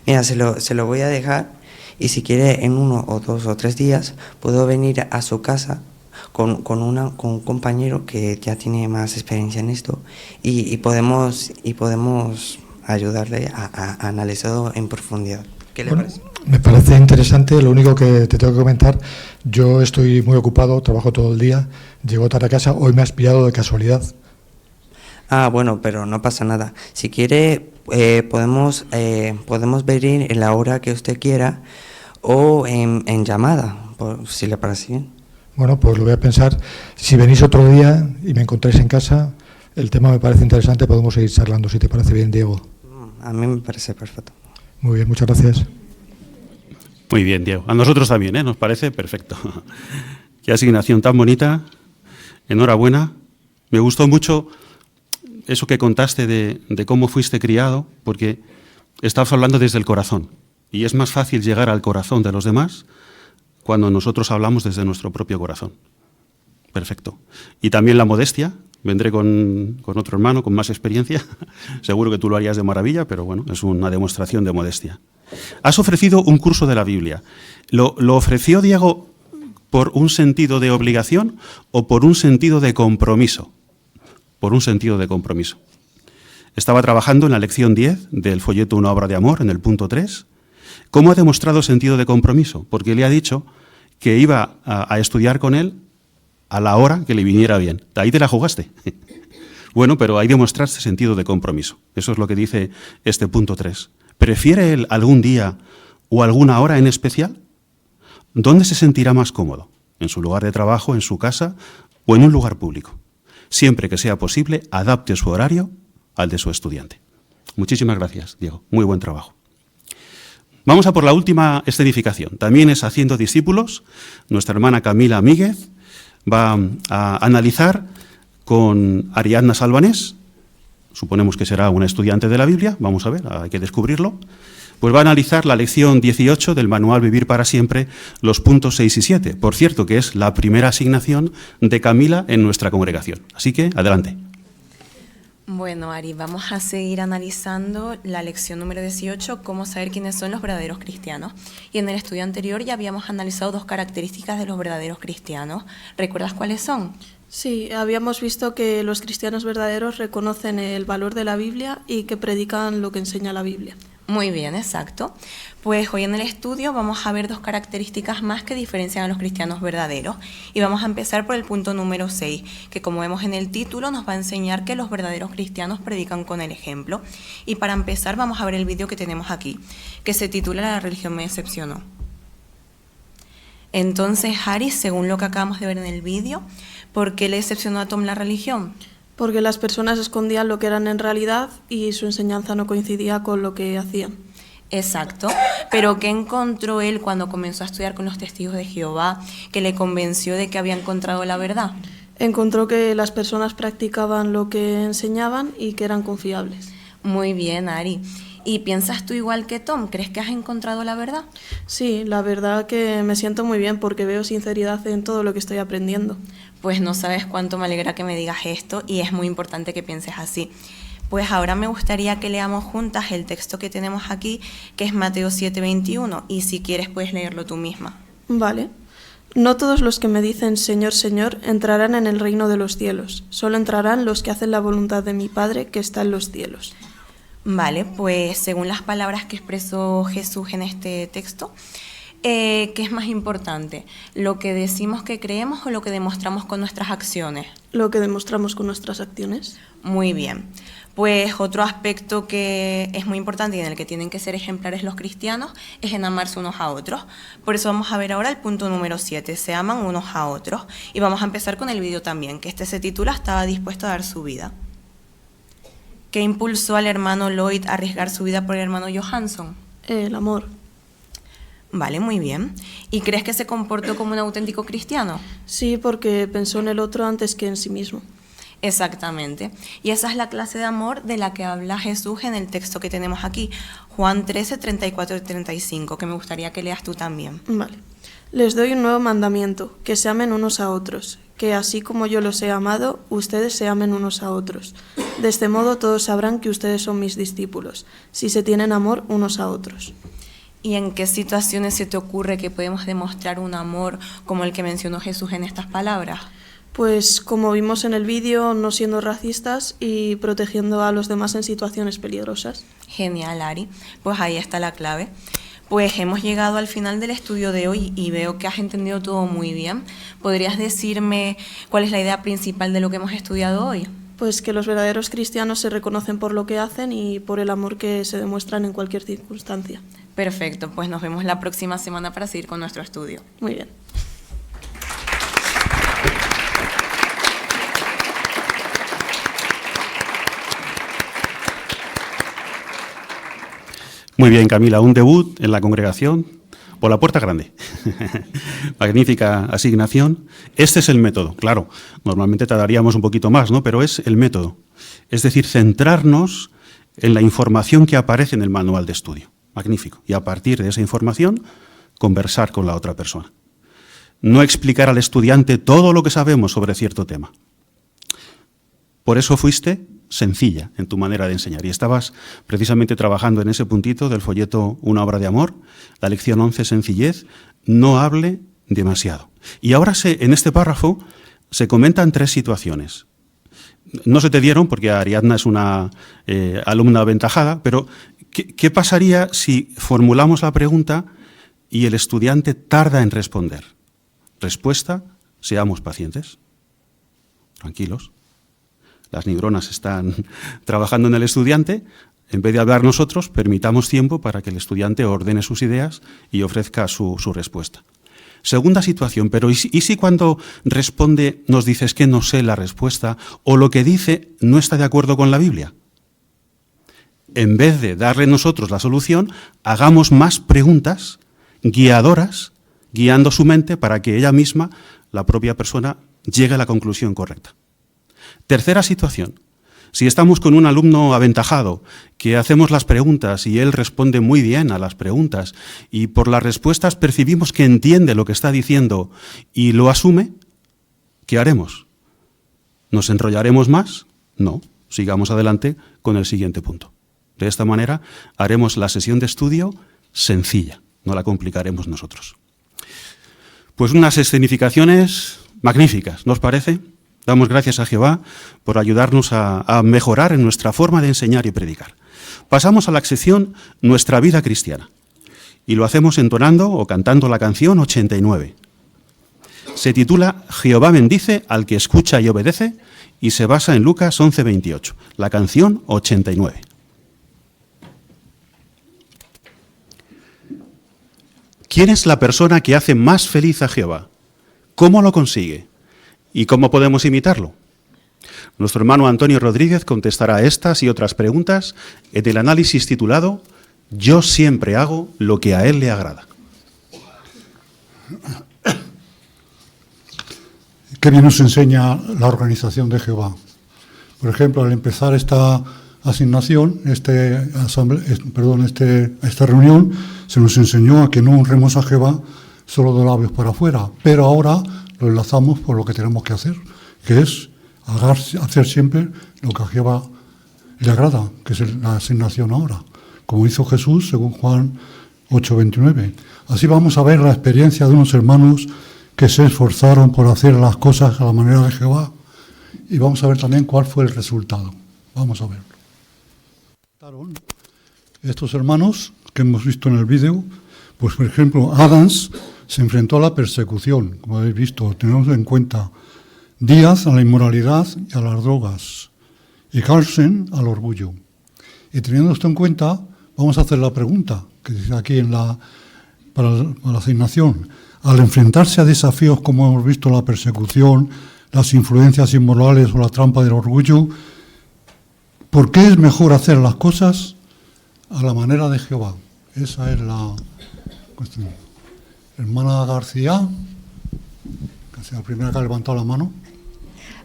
Mira, se lo voy a dejar, y si quiere en 1 o 2 o 3 días puedo venir a su casa con un compañero que ya tiene más experiencia en esto, y podemos ayudarle a analizarlo en profundidad. ¿Qué le parece? Me parece interesante. Lo único que te tengo que comentar, yo estoy muy ocupado, trabajo todo el día, llego tarde a casa, hoy me has pillado de casualidad. Bueno, pero no pasa nada. Si quiere, podemos venir en la hora que usted quiera o en llamada, si le parece bien. Bueno, pues lo voy a pensar. Si venís otro día y me encontráis en casa, el tema me parece interesante, podemos seguir charlando, si te parece bien, Diego. A mí me parece perfecto. Muy bien, muchas gracias. Muy bien, Diego. A nosotros también, nos parece perfecto. Qué asignación tan bonita. Enhorabuena. Me gustó mucho eso que contaste de cómo fuiste criado, porque estabas hablando desde el corazón. Y es más fácil llegar al corazón de los demás cuando nosotros hablamos desde nuestro propio corazón. Perfecto. Y también la modestia. Vendré con otro hermano con más experiencia. Seguro que tú lo harías de maravilla, pero bueno, es una demostración de modestia. Has ofrecido un curso de la Biblia. ¿Lo ofreció Diego por un sentido de obligación o por un sentido de compromiso? Por un sentido de compromiso. Estaba trabajando en la lección 10 del folleto Una obra de amor, en el punto 3. ¿Cómo ha demostrado sentido de compromiso? Porque le ha dicho que iba a estudiar con él a la hora que le viniera bien. Ahí te la jugaste. Bueno, pero ahí demostraste sentido de compromiso. Eso es lo que dice este punto 3. ¿Prefiere él algún día o alguna hora en especial? ¿Dónde se sentirá más cómodo? ¿En su lugar de trabajo, en su casa o en un lugar público? Siempre que sea posible, adapte su horario al de su estudiante. Muchísimas gracias, Diego. Muy buen trabajo. Vamos a por la última escenificación. También es Haciendo discípulos. Nuestra hermana Camila Míguez va a analizar con Ariadna Salvanés, suponemos que será una estudiante de la Biblia, vamos a ver, hay que descubrirlo, pues va a analizar la lección 18 del manual Vivir para Siempre, los puntos 6 y 7. Por cierto, que es la primera asignación de Camila en nuestra congregación. Así que, adelante. Bueno, Ari, vamos a seguir analizando la lección número 18, cómo saber quiénes son los verdaderos cristianos. Y en el estudio anterior ya habíamos analizado 2 características de los verdaderos cristianos. ¿Recuerdas cuáles son? Sí, habíamos visto que los cristianos verdaderos reconocen el valor de la Biblia y que predican lo que enseña la Biblia. Muy bien, exacto. Pues hoy en el estudio vamos a ver 2 características más que diferencian a los cristianos verdaderos. Y vamos a empezar por el punto número 6, que como vemos en el título nos va a enseñar que los verdaderos cristianos predican con el ejemplo. Y para empezar vamos a ver el vídeo que tenemos aquí, que se titula La religión me decepcionó. Entonces, Ari, según lo que acabamos de ver en el vídeo, ¿por qué le decepcionó a Tom la religión? Porque las personas escondían lo que eran en realidad y su enseñanza no coincidía con lo que hacían. Exacto, pero ¿qué encontró él cuando comenzó a estudiar con los testigos de Jehová que le convenció de que había encontrado la verdad? Encontró que las personas practicaban lo que enseñaban y que eran confiables. Muy bien, Ari. ¿Y piensas tú igual que Tom? ¿Crees que has encontrado la verdad? Sí, la verdad que me siento muy bien porque veo sinceridad en todo lo que estoy aprendiendo. Pues no sabes cuánto me alegra que me digas esto y es muy importante que pienses así. Pues ahora me gustaría que leamos juntas el texto que tenemos aquí, que es Mateo 7:21, y si quieres puedes leerlo tú misma. Vale. No todos los que me dicen Señor, Señor entrarán en el reino de los cielos, solo entrarán los que hacen la voluntad de mi Padre que está en los cielos. Vale, pues según las palabras que expresó Jesús en este texto, ¿qué es más importante? ¿Lo que decimos que creemos o lo que demostramos con nuestras acciones? Lo que demostramos con nuestras acciones. Muy bien. Pues otro aspecto que es muy importante y en el que tienen que ser ejemplares los cristianos es en amarse unos a otros. Por eso vamos a ver ahora el punto número 7, se aman unos a otros. Y vamos a empezar con el vídeo también, que se titula Estaba dispuesto a dar su vida. ¿Qué impulsó al hermano Lloyd a arriesgar su vida por el hermano Johansson? El amor. Vale, muy bien. ¿Y crees que se comportó como un auténtico cristiano? Sí, porque pensó en el otro antes que en sí mismo. Exactamente. Y esa es la clase de amor de la que habla Jesús en el texto que tenemos aquí, Juan 13, 34 y 35, que me gustaría que leas tú también. Vale. Les doy un nuevo mandamiento, que se amen unos a otros, que así como yo los he amado, ustedes se amen unos a otros. De este modo todos sabrán que ustedes son mis discípulos, si se tienen amor unos a otros. ¿Y en qué situaciones se te ocurre que podemos demostrar un amor como el que mencionó Jesús en estas palabras? Pues como vimos en el vídeo, no siendo racistas y protegiendo a los demás en situaciones peligrosas. Genial, Ari. Pues ahí está la clave. Pues hemos llegado al final del estudio de hoy y veo que has entendido todo muy bien. ¿Podrías decirme cuál es la idea principal de lo que hemos estudiado hoy? Pues que los verdaderos cristianos se reconocen por lo que hacen y por el amor que se demuestran en cualquier circunstancia. Perfecto, pues nos vemos la próxima semana para seguir con nuestro estudio. Muy bien. Muy bien, Camila, un debut en la congregación por la puerta grande. Magnífica asignación. Este es el método, claro. Normalmente tardaríamos un poquito más, ¿no? Pero es el método. Es decir, centrarnos en la información que aparece en el manual de estudio. Magnífico. Y a partir de esa información, conversar con la otra persona. No explicar al estudiante todo lo que sabemos sobre cierto tema. Por eso fuiste sencilla en tu manera de enseñar. Y estabas precisamente trabajando en ese puntito del folleto Una obra de amor, la lección 11, sencillez, no hable demasiado. Y ahora en este párrafo se comentan 3 situaciones. No se te dieron porque Ariadna es una alumna aventajada, pero ¿qué pasaría si formulamos la pregunta y el estudiante tarda en responder? Respuesta, seamos pacientes, tranquilos. Las neuronas están trabajando en el estudiante. En vez de hablar nosotros, permitamos tiempo para que el estudiante ordene sus ideas y ofrezca su respuesta. Segunda situación, pero ¿y si cuando responde nos dices que no sé la respuesta o lo que dice no está de acuerdo con la Biblia? En vez de darle nosotros la solución, hagamos más preguntas guiadoras, guiando su mente para que ella misma, la propia persona, llegue a la conclusión correcta. Tercera situación, si estamos con un alumno aventajado que hacemos las preguntas y él responde muy bien a las preguntas y por las respuestas percibimos que entiende lo que está diciendo y lo asume, ¿qué haremos? ¿Nos enrollaremos más? No, sigamos adelante con el siguiente punto. De esta manera haremos la sesión de estudio sencilla, no la complicaremos nosotros. Pues unas escenificaciones magníficas, ¿no os parece? Damos gracias a Jehová por ayudarnos a mejorar en nuestra forma de enseñar y predicar. Pasamos a la sección Nuestra vida cristiana y lo hacemos entonando o cantando la canción 89. Se titula Jehová bendice al que escucha y obedece y se basa en Lucas 11:28, la canción 89. ¿Quién es la persona que hace más feliz a Jehová? ¿Cómo lo consigue? ¿Y cómo podemos imitarlo? Nuestro hermano Antonio Rodríguez contestará estas y otras preguntas en el análisis titulado Yo siempre hago lo que a él le agrada. Qué bien nos enseña la organización de Jehová. Por ejemplo, al empezar esta asignación, esta reunión, se nos enseñó a que no honremos a Jehová solo de labios para afuera, pero ahora lo enlazamos por lo que tenemos que hacer, que es hacer siempre lo que a Jehová le agrada, que es la asignación ahora, como hizo Jesús según Juan 8:29. Así vamos a ver la experiencia de unos hermanos que se esforzaron por hacer las cosas a la manera de Jehová y vamos a ver también cuál fue el resultado. Vamos a verlo. Estos hermanos que hemos visto en el vídeo, pues por ejemplo, Adams se enfrentó a la persecución, como habéis visto, tenemos en cuenta. Díaz a la inmoralidad y a las drogas. Y Carlsen al orgullo. Y teniendo esto en cuenta, vamos a hacer la pregunta, que dice aquí para la asignación. Al enfrentarse a desafíos como hemos visto la persecución, las influencias inmorales o la trampa del orgullo, ¿por qué es mejor hacer las cosas a la manera de Jehová? Esa es la cuestión. Hermana García, que es la primera que ha levantado la mano.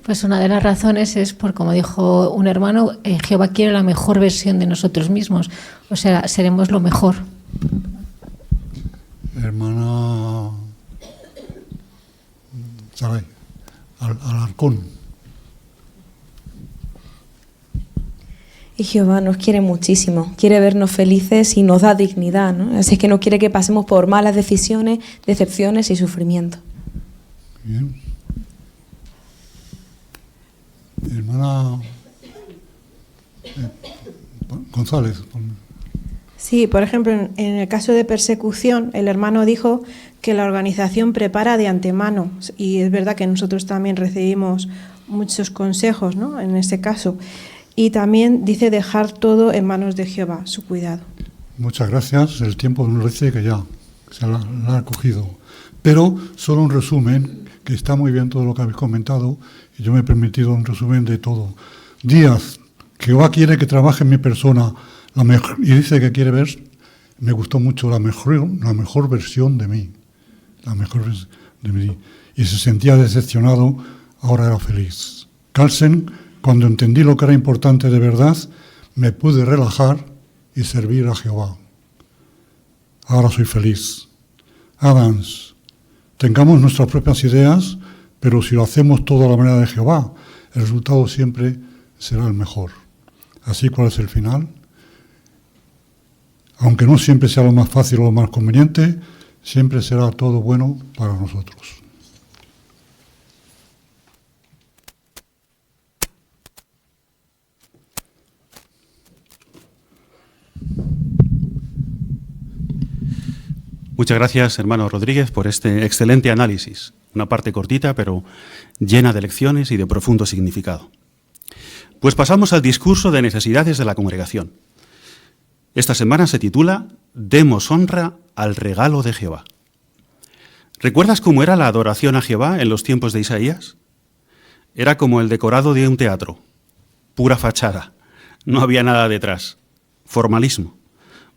Pues una de las razones es por, como dijo un hermano, Jehová quiere la mejor versión de nosotros mismos, o sea, seremos lo mejor. Hermana Saray, Alarcón. Y Jehová nos quiere muchísimo, quiere vernos felices y nos da dignidad, ¿no? Así que no quiere que pasemos por malas decisiones, decepciones y sufrimiento. Bien. Hermana González. Sí, por ejemplo, en el caso de persecución, el hermano dijo que la organización prepara de antemano, y es verdad que nosotros también recibimos muchos consejos, ¿no? En este caso. Y también dice dejar todo en manos de Jehová, su cuidado. Muchas gracias. El tiempo nos dice que ya se la ha cogido. Pero solo un resumen, que está muy bien todo lo que habéis comentado, y yo me he permitido un resumen de todo. Díaz, Jehová quiere que trabaje en mi persona, y dice que quiere ver, me gustó mucho, la mejor versión de mí. La mejor versión de mí. Y se sentía decepcionado, ahora era feliz. Carlsen, cuando entendí lo que era importante de verdad, me pude relajar y servir a Jehová. Ahora soy feliz. Adams, tengamos nuestras propias ideas, pero si lo hacemos todo a la manera de Jehová, el resultado siempre será el mejor. Así, ¿cuál es el final? Aunque no siempre sea lo más fácil o lo más conveniente, siempre será todo bueno para nosotros. Muchas gracias, hermano Rodríguez, por este excelente análisis. Una parte cortita, pero llena de lecciones y de profundo significado. Pues pasamos al discurso de necesidades de la congregación. Esta semana se titula Demos honra al regalo de Jehová. ¿Recuerdas cómo era la adoración a Jehová en los tiempos de Isaías? Era como el decorado de un teatro, pura fachada, no había nada detrás, formalismo.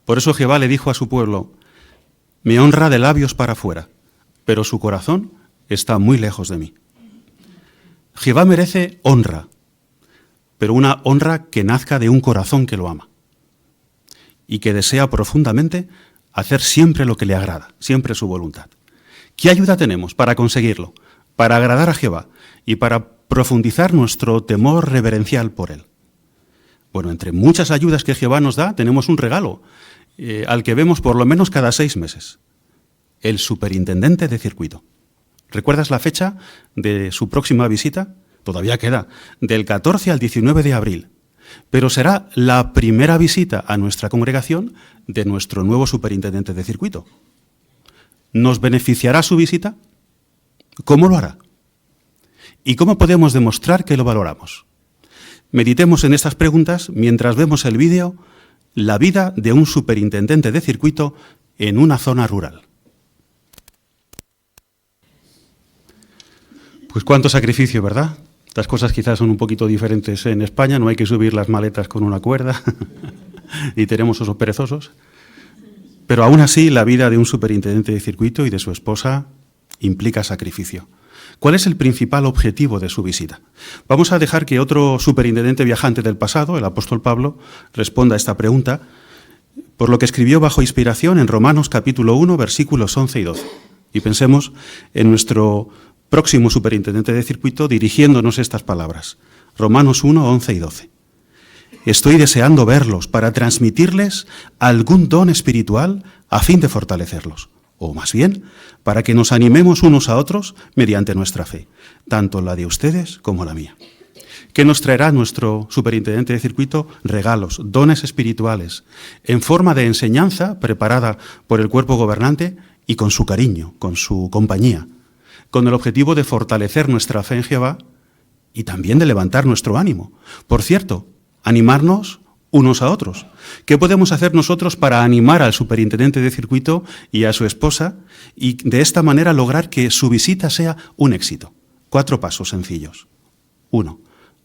Por eso Jehová le dijo a su pueblo: me honra de labios para afuera, pero su corazón está muy lejos de mí. Jehová merece honra, pero una honra que nazca de un corazón que lo ama y que desea profundamente hacer siempre lo que le agrada, siempre su voluntad. ¿Qué ayuda tenemos para conseguirlo? Para agradar a Jehová y para profundizar nuestro temor reverencial por Él. Bueno, entre muchas ayudas que Jehová nos da, tenemos un regalo al que vemos por lo menos cada 6 meses. El superintendente de circuito. ¿Recuerdas la fecha de su próxima visita? Todavía queda, del 14 al 19 de abril. Pero será la primera visita a nuestra congregación de nuestro nuevo superintendente de circuito. ¿Nos beneficiará su visita? ¿Cómo lo hará? ¿Y cómo podemos demostrar que lo valoramos? Meditemos en estas preguntas mientras vemos el vídeo La vida de un superintendente de circuito en una zona rural. Pues cuánto sacrificio, ¿verdad? Las cosas quizás son un poquito diferentes en España, no hay que subir las maletas con una cuerda y tenemos osos perezosos. Pero aún así, la vida de un superintendente de circuito y de su esposa implica sacrificio. ¿Cuál es el principal objetivo de su visita? Vamos a dejar que otro superintendente viajante del pasado, el apóstol Pablo, responda a esta pregunta, por lo que escribió bajo inspiración en Romanos capítulo 1, versículos 11 y 12. Y pensemos en nuestro próximo superintendente de circuito dirigiéndonos estas palabras. Romanos 1, 11 y 12. Estoy deseando verlos para transmitirles algún don espiritual a fin de fortalecerlos. O más bien, para que nos animemos unos a otros mediante nuestra fe, tanto la de ustedes como la mía. ¿Qué nos traerá nuestro superintendente de circuito? Regalos, dones espirituales, en forma de enseñanza preparada por el cuerpo gobernante y con su cariño, con su compañía, con el objetivo de fortalecer nuestra fe en Jehová y también de levantar nuestro ánimo. Por cierto, animarnos unos a otros. ¿Qué podemos hacer nosotros para animar al superintendente de circuito y a su esposa y de esta manera lograr que su visita sea un éxito? 4 pasos sencillos. 1.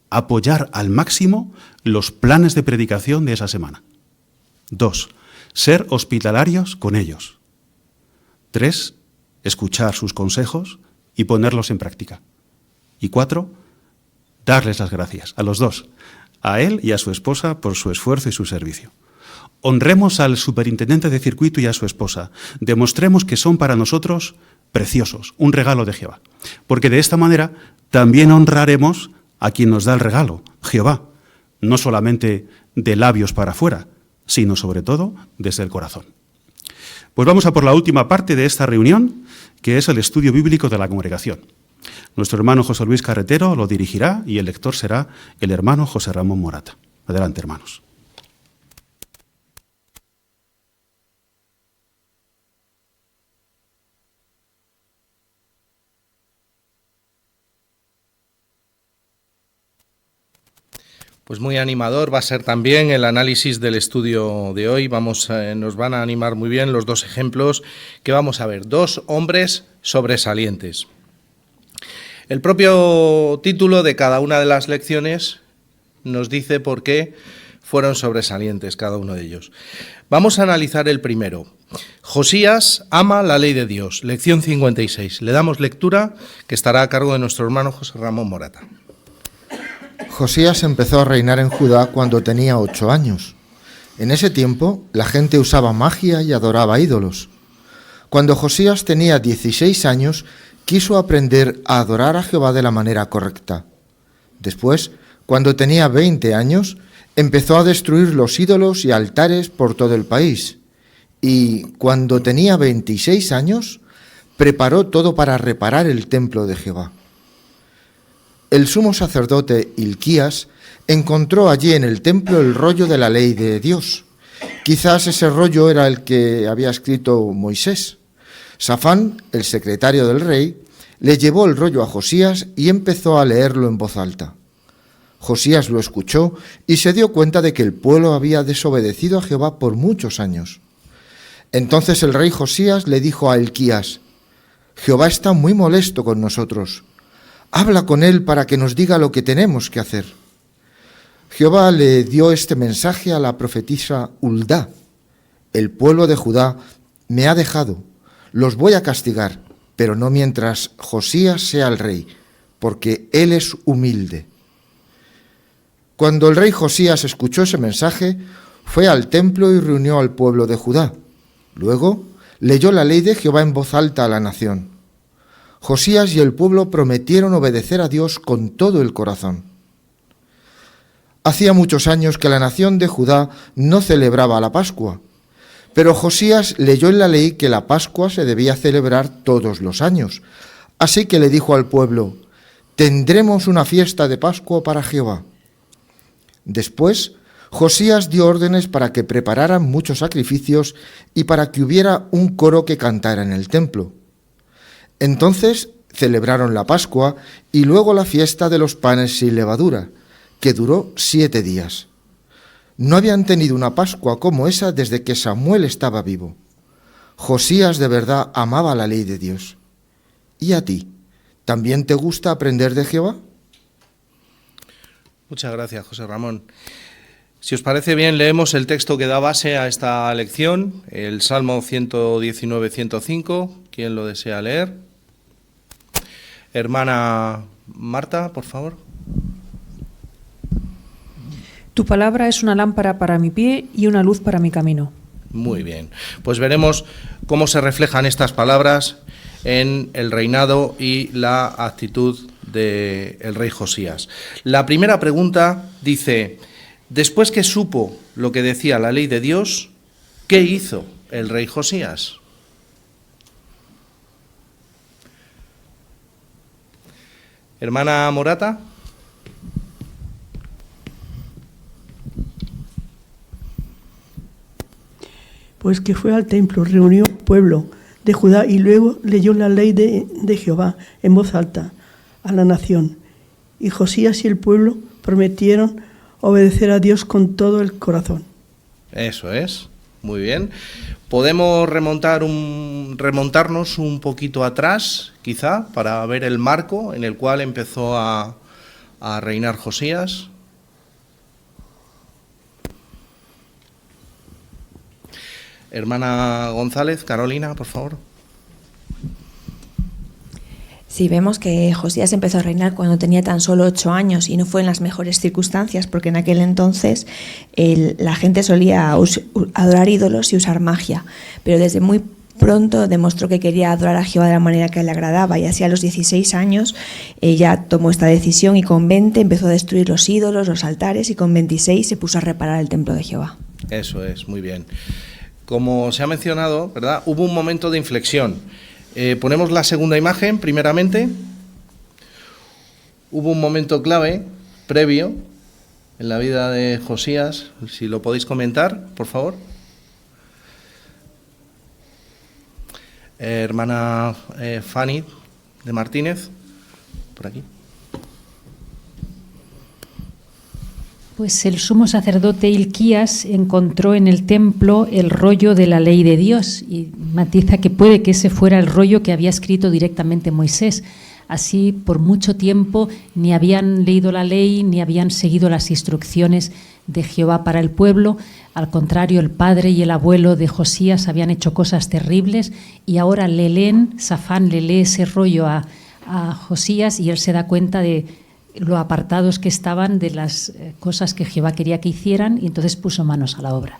Apoyar al máximo los planes de predicación de esa semana. 2. Ser hospitalarios con ellos. 3. Escuchar sus consejos y ponerlos en práctica. Y 4. Darles las gracias a los dos, a él y a su esposa por su esfuerzo y su servicio. Honremos al superintendente de circuito y a su esposa. Demostremos que son para nosotros preciosos, un regalo de Jehová. Porque de esta manera también honraremos a quien nos da el regalo, Jehová, no solamente de labios para afuera, sino sobre todo desde el corazón. Pues vamos a por la última parte de esta reunión, que es el estudio bíblico de la congregación. Nuestro hermano José Luis Carretero lo dirigirá y el lector será el hermano José Ramón Morata. Adelante, hermanos. Pues muy animador va a ser también el análisis del estudio de hoy. Nos van a animar muy bien los dos ejemplos que vamos a ver. Dos hombres sobresalientes. El propio título de cada una de las lecciones nos dice por qué fueron sobresalientes cada uno de ellos. Vamos a analizar el primero. Josías ama la ley de Dios, lección 56. Le damos lectura, que estará a cargo de nuestro hermano José Ramón Morata. Josías empezó a reinar en Judá cuando tenía 8 años. En ese tiempo, la gente usaba magia y adoraba ídolos. Cuando Josías tenía 16 años, quiso aprender a adorar a Jehová de la manera correcta. Después, cuando tenía 20 años, empezó a destruir los ídolos y altares por todo el país. Y cuando tenía 26 años, preparó todo para reparar el templo de Jehová. El sumo sacerdote Hilquías encontró allí en el templo el rollo de la ley de Dios. Quizás ese rollo era el que había escrito Moisés. Safán, el secretario del rey, le llevó el rollo a Josías y empezó a leerlo en voz alta. Josías lo escuchó y se dio cuenta de que el pueblo había desobedecido a Jehová por muchos años. Entonces el rey Josías le dijo a Hilquías: Jehová está muy molesto con nosotros. Habla con él para que nos diga lo que tenemos que hacer. Jehová le dio este mensaje a la profetisa Huldá: el pueblo de Judá me ha dejado, los voy a castigar, pero no mientras Josías sea el rey, porque él es humilde. Cuando el rey Josías escuchó ese mensaje, fue al templo y reunió al pueblo de Judá. Luego leyó la ley de Jehová en voz alta a la nación. Josías y el pueblo prometieron obedecer a Dios con todo el corazón. Hacía muchos años que la nación de Judá no celebraba la Pascua, pero Josías leyó en la ley que la Pascua se debía celebrar todos los años. Así que le dijo al pueblo: tendremos una fiesta de Pascua para Jehová. Después, Josías dio órdenes para que prepararan muchos sacrificios y para que hubiera un coro que cantara en el templo. Entonces celebraron la Pascua y luego la fiesta de los panes sin levadura, que duró 7 días. No habían tenido una Pascua como esa desde que Samuel estaba vivo. Josías de verdad amaba la ley de Dios. ¿Y a ti? ¿También te gusta aprender de Jehová? Muchas gracias, José Ramón. Si os parece bien, leemos el texto que da base a esta lección, el Salmo 119-105. ¿Quién lo desea leer? Hermana Marta, por favor. Tu palabra es una lámpara para mi pie y una luz para mi camino. Muy bien. Pues veremos cómo se reflejan estas palabras en el reinado y la actitud del rey Josías. La primera pregunta dice: después que supo lo que decía la ley de Dios, ¿qué hizo el rey Josías? Hermana Morata. Pues que fue al templo, reunió al pueblo de Judá y luego leyó la ley de Jehová en voz alta a la nación. Y Josías y el pueblo prometieron obedecer a Dios con todo el corazón. Eso es, muy bien. Podemos remontarnos un poquito atrás, quizá, para ver el marco en el cual empezó a reinar Josías. Hermana González, Carolina, por favor. Sí, vemos que Josías empezó a reinar cuando tenía tan solo 8 años y no fue en las mejores circunstancias, porque en aquel entonces la gente solía adorar ídolos y usar magia, pero desde muy pronto demostró que quería adorar a Jehová de la manera que le agradaba, y así a los 16 años ella tomó esta decisión y con 20 empezó a destruir los ídolos, los altares, y con 26 se puso a reparar el templo de Jehová. Eso es, muy bien. Como se ha mencionado, ¿verdad?, hubo un momento de inflexión. Ponemos la segunda imagen, primeramente. Hubo un momento clave, previo, en la vida de Josías. Si lo podéis comentar, por favor. Hermana Fanny de Martínez, por aquí. Pues el sumo sacerdote Hilquías encontró en el templo el rollo de la ley de Dios y matiza que puede que ese fuera el rollo que había escrito directamente Moisés. Así, por mucho tiempo, ni habían leído la ley ni habían seguido las instrucciones de Jehová para el pueblo. Al contrario, el padre y el abuelo de Josías habían hecho cosas terribles y ahora Safán le lee ese rollo a Josías y él se da cuenta de lo apartados que estaban de las cosas que Jehová quería que hicieran y entonces puso manos a la obra.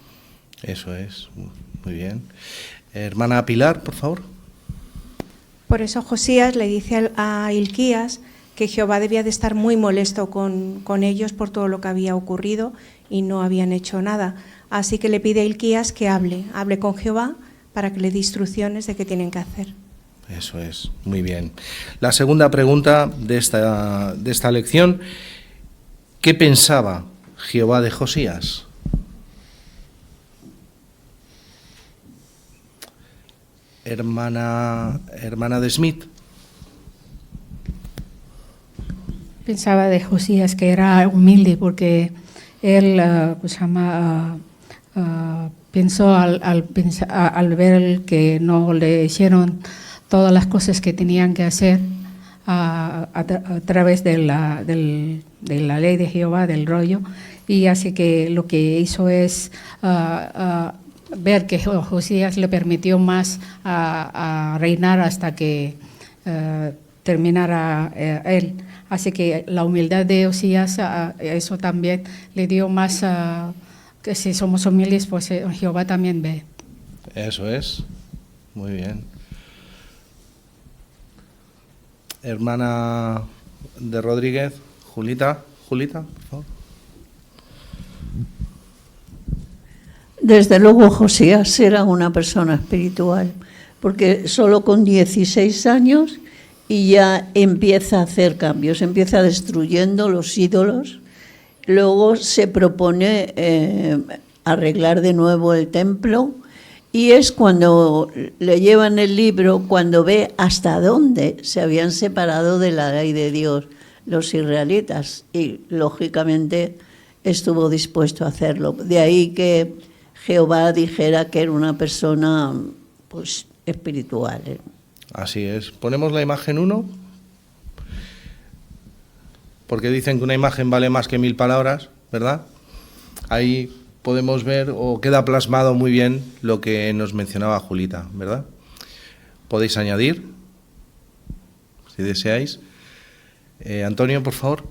Eso es, muy bien. Hermana Pilar, por favor. Por eso Josías le dice a Hilquías que Jehová debía de estar muy molesto con ellos por todo lo que había ocurrido y no habían hecho nada. Así que le pide a Hilquías que hable con Jehová para que le dé instrucciones de qué tienen que hacer. Eso es, muy bien. La segunda pregunta de esta lección, ¿qué pensaba Jehová de Josías? Hermana de Smith. Pensaba de Josías que era humilde porque él pensó al ver que no le hicieron todas las cosas que tenían que hacer a través de la ley de Jehová, del rollo, y así que lo que hizo es ver que Josías le permitió más a reinar hasta que terminara él. Así que la humildad de Josías, eso también le dio más, que si somos humildes, pues Jehová también ve. Eso es, muy bien. Hermana de Rodríguez, Julita, por favor. Desde luego Josías era una persona espiritual, porque solo con 16 años y ya empieza a hacer cambios, empieza destruyendo los ídolos, luego se propone arreglar de nuevo el templo y es cuando le llevan el libro, cuando ve hasta dónde se habían separado de la ley de Dios los israelitas y lógicamente estuvo dispuesto a hacerlo. De ahí que Jehová dijera que era una persona pues espiritual. Así es. Ponemos la imagen 1, porque dicen que una imagen vale más que 1000 palabras, ¿verdad? Ahí podemos ver, o queda plasmado muy bien lo que nos mencionaba Julita, ¿verdad? Podéis añadir, si deseáis. Antonio, por favor.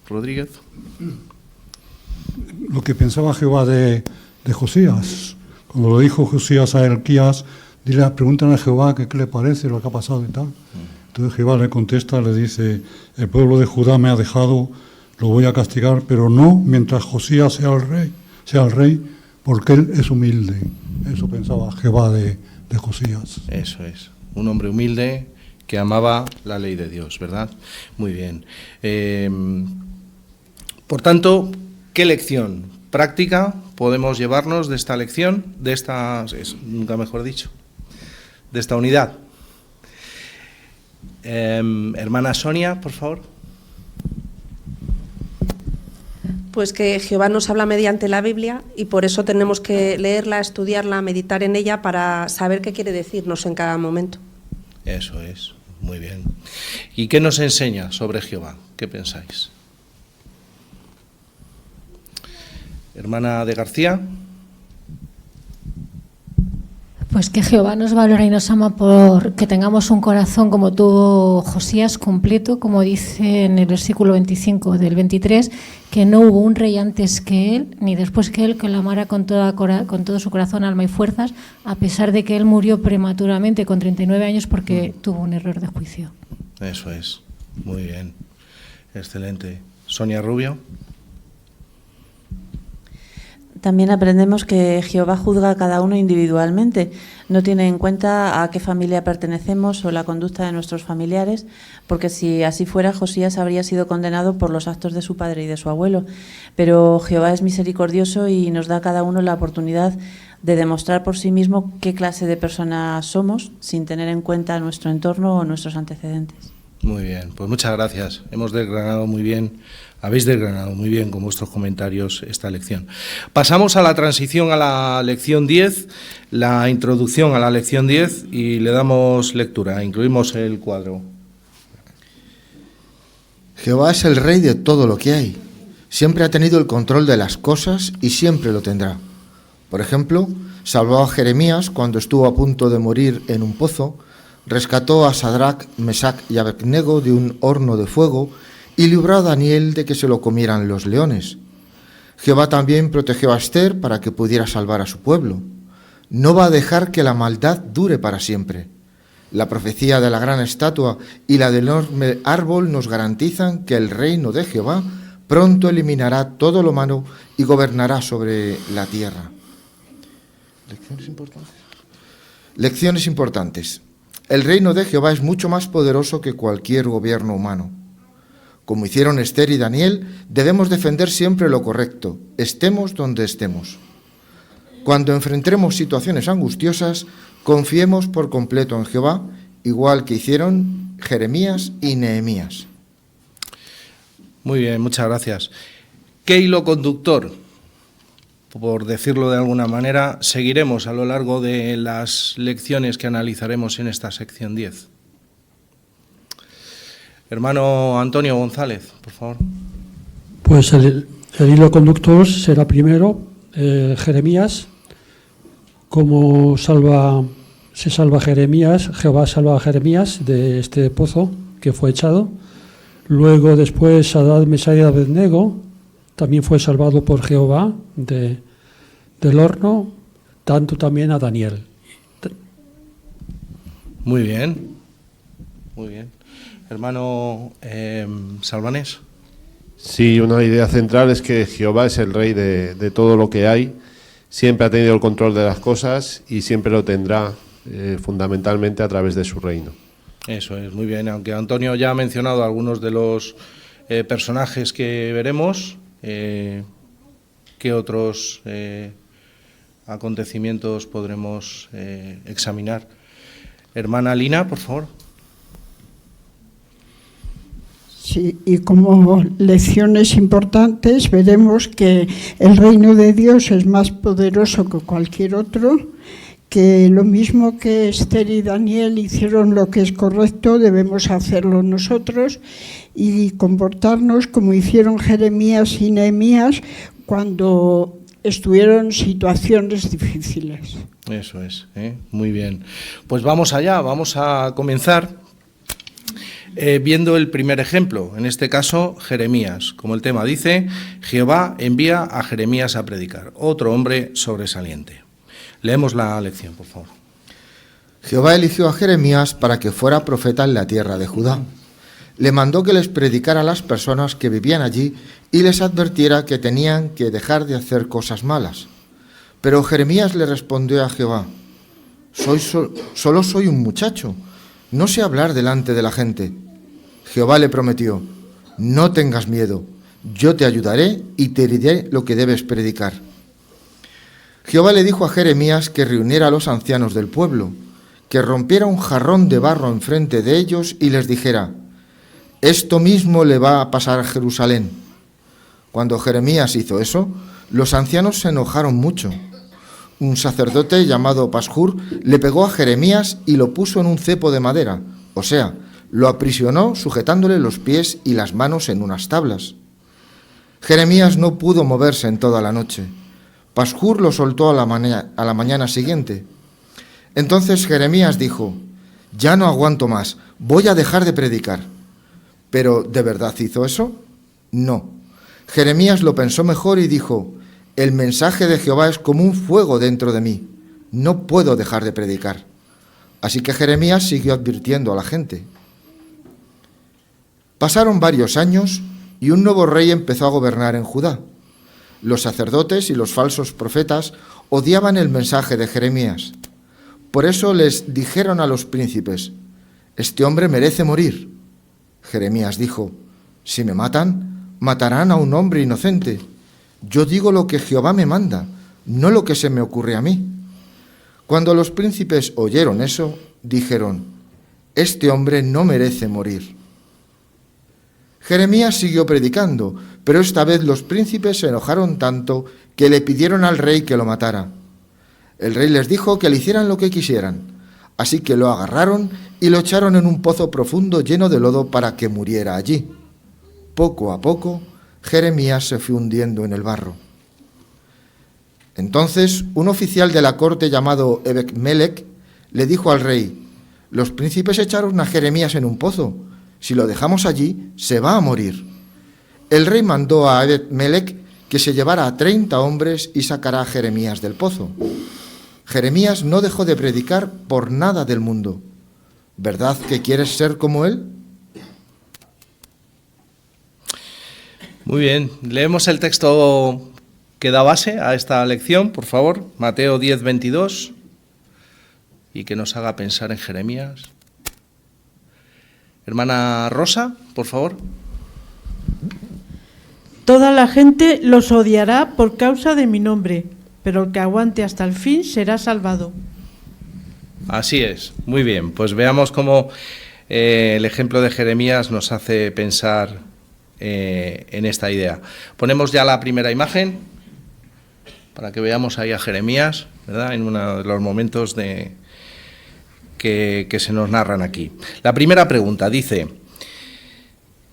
Rodríguez. Lo que pensaba Jehová de Josías, cuando lo dijo Josías a Hilquías, preguntan a Jehová qué le parece lo que ha pasado y tal. Entonces Jehová le contesta, le dice, el pueblo de Judá me ha dejado, lo voy a castigar, pero no mientras Josías sea el rey, porque él es humilde. Eso pensaba Jehová de Josías. Eso es, un hombre humilde que amaba la ley de Dios, ¿verdad? Muy bien. Por tanto, ¿qué lección práctica podemos llevarnos de esta lección, nunca mejor dicho, de esta unidad? Hermana Sonia, por favor. Pues que Jehová nos habla mediante la Biblia y por eso tenemos que leerla, estudiarla, meditar en ella para saber qué quiere decirnos en cada momento. Eso es, muy bien. ¿Y qué nos enseña sobre Jehová? ¿Qué pensáis? Hermana de García. Pues que Jehová nos valora y nos ama por que tengamos un corazón como tuvo Josías, completo, como dice en el versículo 25 del 23, que no hubo un rey antes que él, ni después que él, que lo amara con todo su corazón, alma y fuerzas, a pesar de que él murió prematuramente con 39 años porque tuvo un error de juicio. Eso es, muy bien, excelente. Sonia Rubio. También aprendemos que Jehová juzga a cada uno individualmente, no tiene en cuenta a qué familia pertenecemos o la conducta de nuestros familiares, porque si así fuera, Josías habría sido condenado por los actos de su padre y de su abuelo. Pero Jehová es misericordioso y nos da a cada uno la oportunidad de demostrar por sí mismo qué clase de personas somos, sin tener en cuenta nuestro entorno o nuestros antecedentes. Muy bien, pues muchas gracias. Hemos desgranado muy bien Habéis desgranado muy bien con vuestros comentarios esta lección. Pasamos a la transición a la lección 10, la introducción a la lección 10, y le damos lectura. Incluimos el cuadro. Jehová es el rey de todo lo que hay. Siempre ha tenido el control de las cosas y siempre lo tendrá. Por ejemplo, salvó a Jeremías cuando estuvo a punto de morir en un pozo, rescató a Sadrach, Mesach y Abednego de un horno de fuego y libró a Daniel de que se lo comieran los leones. Jehová también protegió a Esther para que pudiera salvar a su pueblo. No va a dejar que la maldad dure para siempre. La profecía de la gran estatua y la del enorme árbol nos garantizan que el reino de Jehová pronto eliminará todo lo malo y gobernará sobre la tierra. Lecciones importantes. El reino de Jehová es mucho más poderoso que cualquier gobierno humano. Como hicieron Esther y Daniel, debemos defender siempre lo correcto, estemos donde estemos. Cuando enfrentemos situaciones angustiosas, confiemos por completo en Jehová, igual que hicieron Jeremías y Nehemías. Muy bien, muchas gracias. ¿Qué hilo conductor, por decirlo de alguna manera, seguiremos a lo largo de las lecciones que analizaremos en esta sección 10? Hermano Antonio González, por favor. Pues el hilo conductor será primero Jeremías, cómo se salva Jeremías, Jehová salva a Jeremías de este pozo que fue echado. Luego después Sadrach, Mesach y Abednego también fue salvado por Jehová del horno, tanto también a Daniel. Muy bien, muy bien. Hermano Salvanés. Sí, una idea central es que Jehová es el rey de todo lo que hay, siempre ha tenido el control de las cosas y siempre lo tendrá fundamentalmente a través de su reino. Eso es, muy bien. Aunque Antonio ya ha mencionado algunos de los personajes que veremos, ¿qué otros acontecimientos podremos examinar? Hermana Lina, por favor. Sí, y como lecciones importantes veremos que el reino de Dios es más poderoso que cualquier otro, que lo mismo que Esther y Daniel hicieron lo que es correcto, debemos hacerlo nosotros y comportarnos como hicieron Jeremías y Nehemías cuando estuvieron en situaciones difíciles. Eso es, muy bien. Pues vamos allá, vamos a comenzar viendo el primer ejemplo, en este caso Jeremías. Como el tema dice, Jehová envía a Jeremías a predicar, otro hombre sobresaliente. Leemos la lección, por favor. Jehová eligió a Jeremías para que fuera profeta en la tierra de Judá. Le mandó que les predicara a las personas que vivían allí y les advirtiera que tenían que dejar de hacer cosas malas. Pero Jeremías le respondió a Jehová: solo soy un muchacho, no sé hablar delante de la gente. Jehová le prometió: no tengas miedo, yo te ayudaré y te diré lo que debes predicar. Jehová le dijo a Jeremías que reuniera a los ancianos del pueblo, que rompiera un jarrón de barro enfrente de ellos y les dijera: esto mismo le va a pasar a Jerusalén. Cuando Jeremías hizo eso, los ancianos se enojaron mucho. Un sacerdote llamado Pashur le pegó a Jeremías y lo puso en un cepo de madera, o sea, lo aprisionó sujetándole los pies y las manos en unas tablas. Jeremías no pudo moverse en toda la noche. Pashur lo soltó a la mañana siguiente. Entonces Jeremías dijo: ya no aguanto más, voy a dejar de predicar. ¿Pero de verdad hizo eso? No. Jeremías lo pensó mejor y dijo: el mensaje de Jehová es como un fuego dentro de mí, no puedo dejar de predicar. Así que Jeremías siguió advirtiendo a la gente. Pasaron varios años y un nuevo rey empezó a gobernar en Judá. Los sacerdotes y los falsos profetas odiaban el mensaje de Jeremías. Por eso les dijeron a los príncipes: este hombre merece morir. Jeremías dijo: si me matan, matarán a un hombre inocente. Yo digo lo que Jehová me manda, no lo que se me ocurre a mí. Cuando los príncipes oyeron eso, dijeron: este hombre no merece morir. Jeremías siguió predicando, pero esta vez los príncipes se enojaron tanto que le pidieron al rey que lo matara. El rey les dijo que le hicieran lo que quisieran, así que lo agarraron y lo echaron en un pozo profundo lleno de lodo para que muriera allí. Poco a poco, Jeremías se fue hundiendo en el barro. Entonces, un oficial de la corte llamado Ebed-Melech le dijo al rey: «Los príncipes echaron a Jeremías en un pozo. Si lo dejamos allí, se va a morir». El rey mandó a Ebed-Melech que se llevara a 30 hombres y sacara a Jeremías del pozo. Jeremías no dejó de predicar por nada del mundo. ¿Verdad que quieres ser como él? Muy bien, leemos el texto que da base a esta lección, por favor, Mateo 10, 22, y que nos haga pensar en Jeremías. Hermana Rosa, por favor. Toda la gente los odiará por causa de mi nombre, pero el que aguante hasta el fin será salvado. Así es, muy bien. Pues veamos cómo el ejemplo de Jeremías nos hace pensar en esta idea. Ponemos ya la primera imagen para que veamos ahí a Jeremías, ¿verdad?, en uno de los momentos que se nos narran aquí. La primera pregunta dice: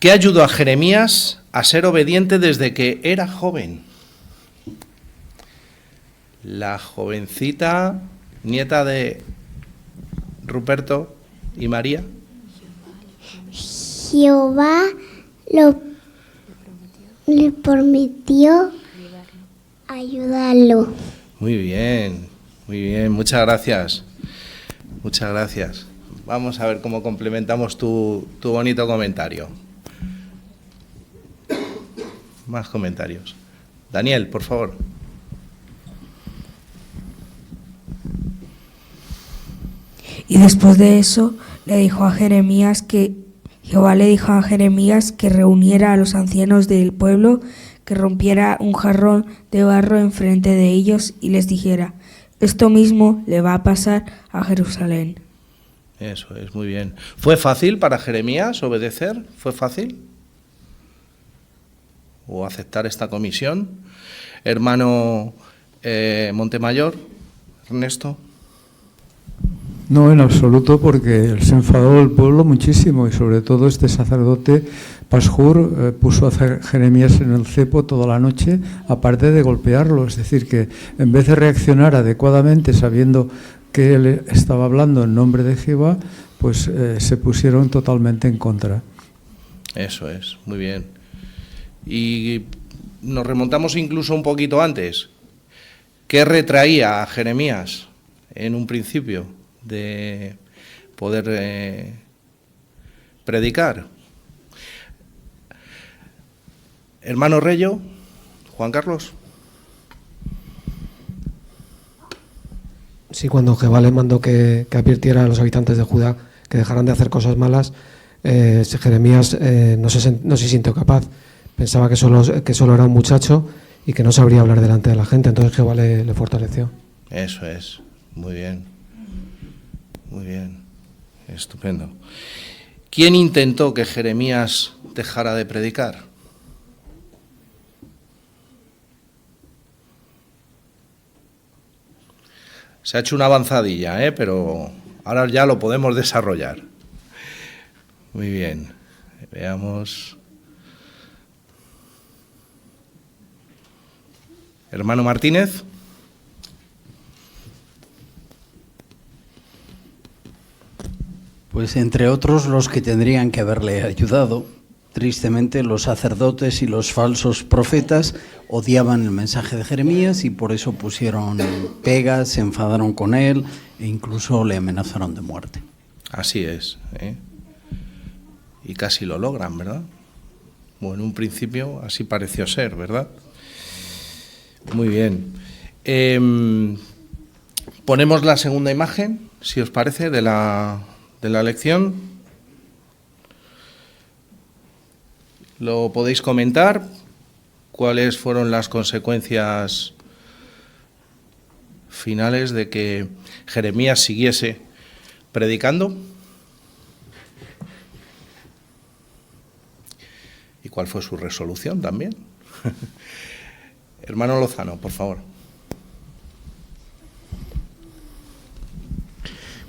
¿qué ayudó a Jeremías a ser obediente desde que era joven? La jovencita nieta de Ruperto y María. Jehová le prometió ayudarlo. Muy bien, muchas gracias. Muchas gracias. Vamos a ver cómo complementamos tu bonito comentario. Más comentarios. Daniel, por favor. Y después de eso Jehová le dijo a Jeremías que reuniera a los ancianos del pueblo, que rompiera un jarrón de barro enfrente de ellos y les dijera: esto mismo le va a pasar a Jerusalén. Eso es, muy bien. ¿Fue fácil para Jeremías obedecer? ¿Fue fácil? ¿O aceptar esta comisión? Hermano Montemayor, Ernesto. No, en absoluto, porque se enfadó el pueblo muchísimo y sobre todo este sacerdote Pashur puso a Jeremías en el cepo toda la noche, aparte de golpearlo. Es decir, que en vez de reaccionar adecuadamente sabiendo que él estaba hablando en nombre de Jehová, pues se pusieron totalmente en contra. Eso es, muy bien. Y nos remontamos incluso un poquito antes. ¿Qué retraía a Jeremías en un principio de poder predicar? Hermano Reyo, Juan Carlos. Sí, cuando Jehová le mandó que advirtiera a los habitantes de Judá que dejaran de hacer cosas malas, Jeremías no se sintió capaz. Pensaba que solo era un muchacho y que no sabría hablar delante de la gente. Entonces Jehová le fortaleció. Eso es, muy bien. Muy bien, estupendo. ¿Quién intentó que Jeremías dejara de predicar? Se ha hecho una avanzadilla, pero ahora ya lo podemos desarrollar. Muy bien, veamos. Hermano Martínez. Pues entre otros los que tendrían que haberle ayudado. Tristemente los sacerdotes y los falsos profetas odiaban el mensaje de Jeremías y por eso pusieron pegas, se enfadaron con él e incluso le amenazaron de muerte. Así es, y casi lo logran, ¿verdad? Bueno, en un principio así pareció ser, ¿verdad? Muy bien. Ponemos la segunda imagen, si os parece, de la lección. ¿Lo podéis comentar? ¿Cuáles fueron las consecuencias finales de que Jeremías siguiese predicando? ¿Y cuál fue su resolución también. Hermano Lozano, por favor.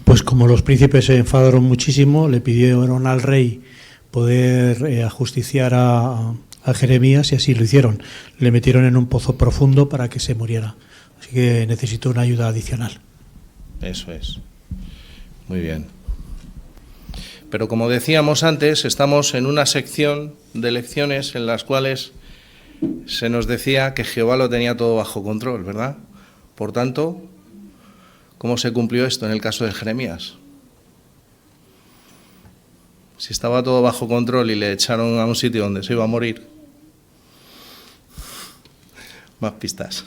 Pues como los príncipes se enfadaron muchísimo, le pidieron al rey poder ajusticiar a Jeremías y así lo hicieron. Le metieron en un pozo profundo para que se muriera. Así que necesitó una ayuda adicional. Eso es. Muy bien. Pero como decíamos antes, estamos en una sección de lecciones en las cuales se nos decía que Jehová lo tenía todo bajo control, ¿verdad? Por tanto, ¿cómo se cumplió esto en el caso de Jeremías? Si estaba todo bajo control y le echaron a un sitio donde se iba a morir. Más pistas.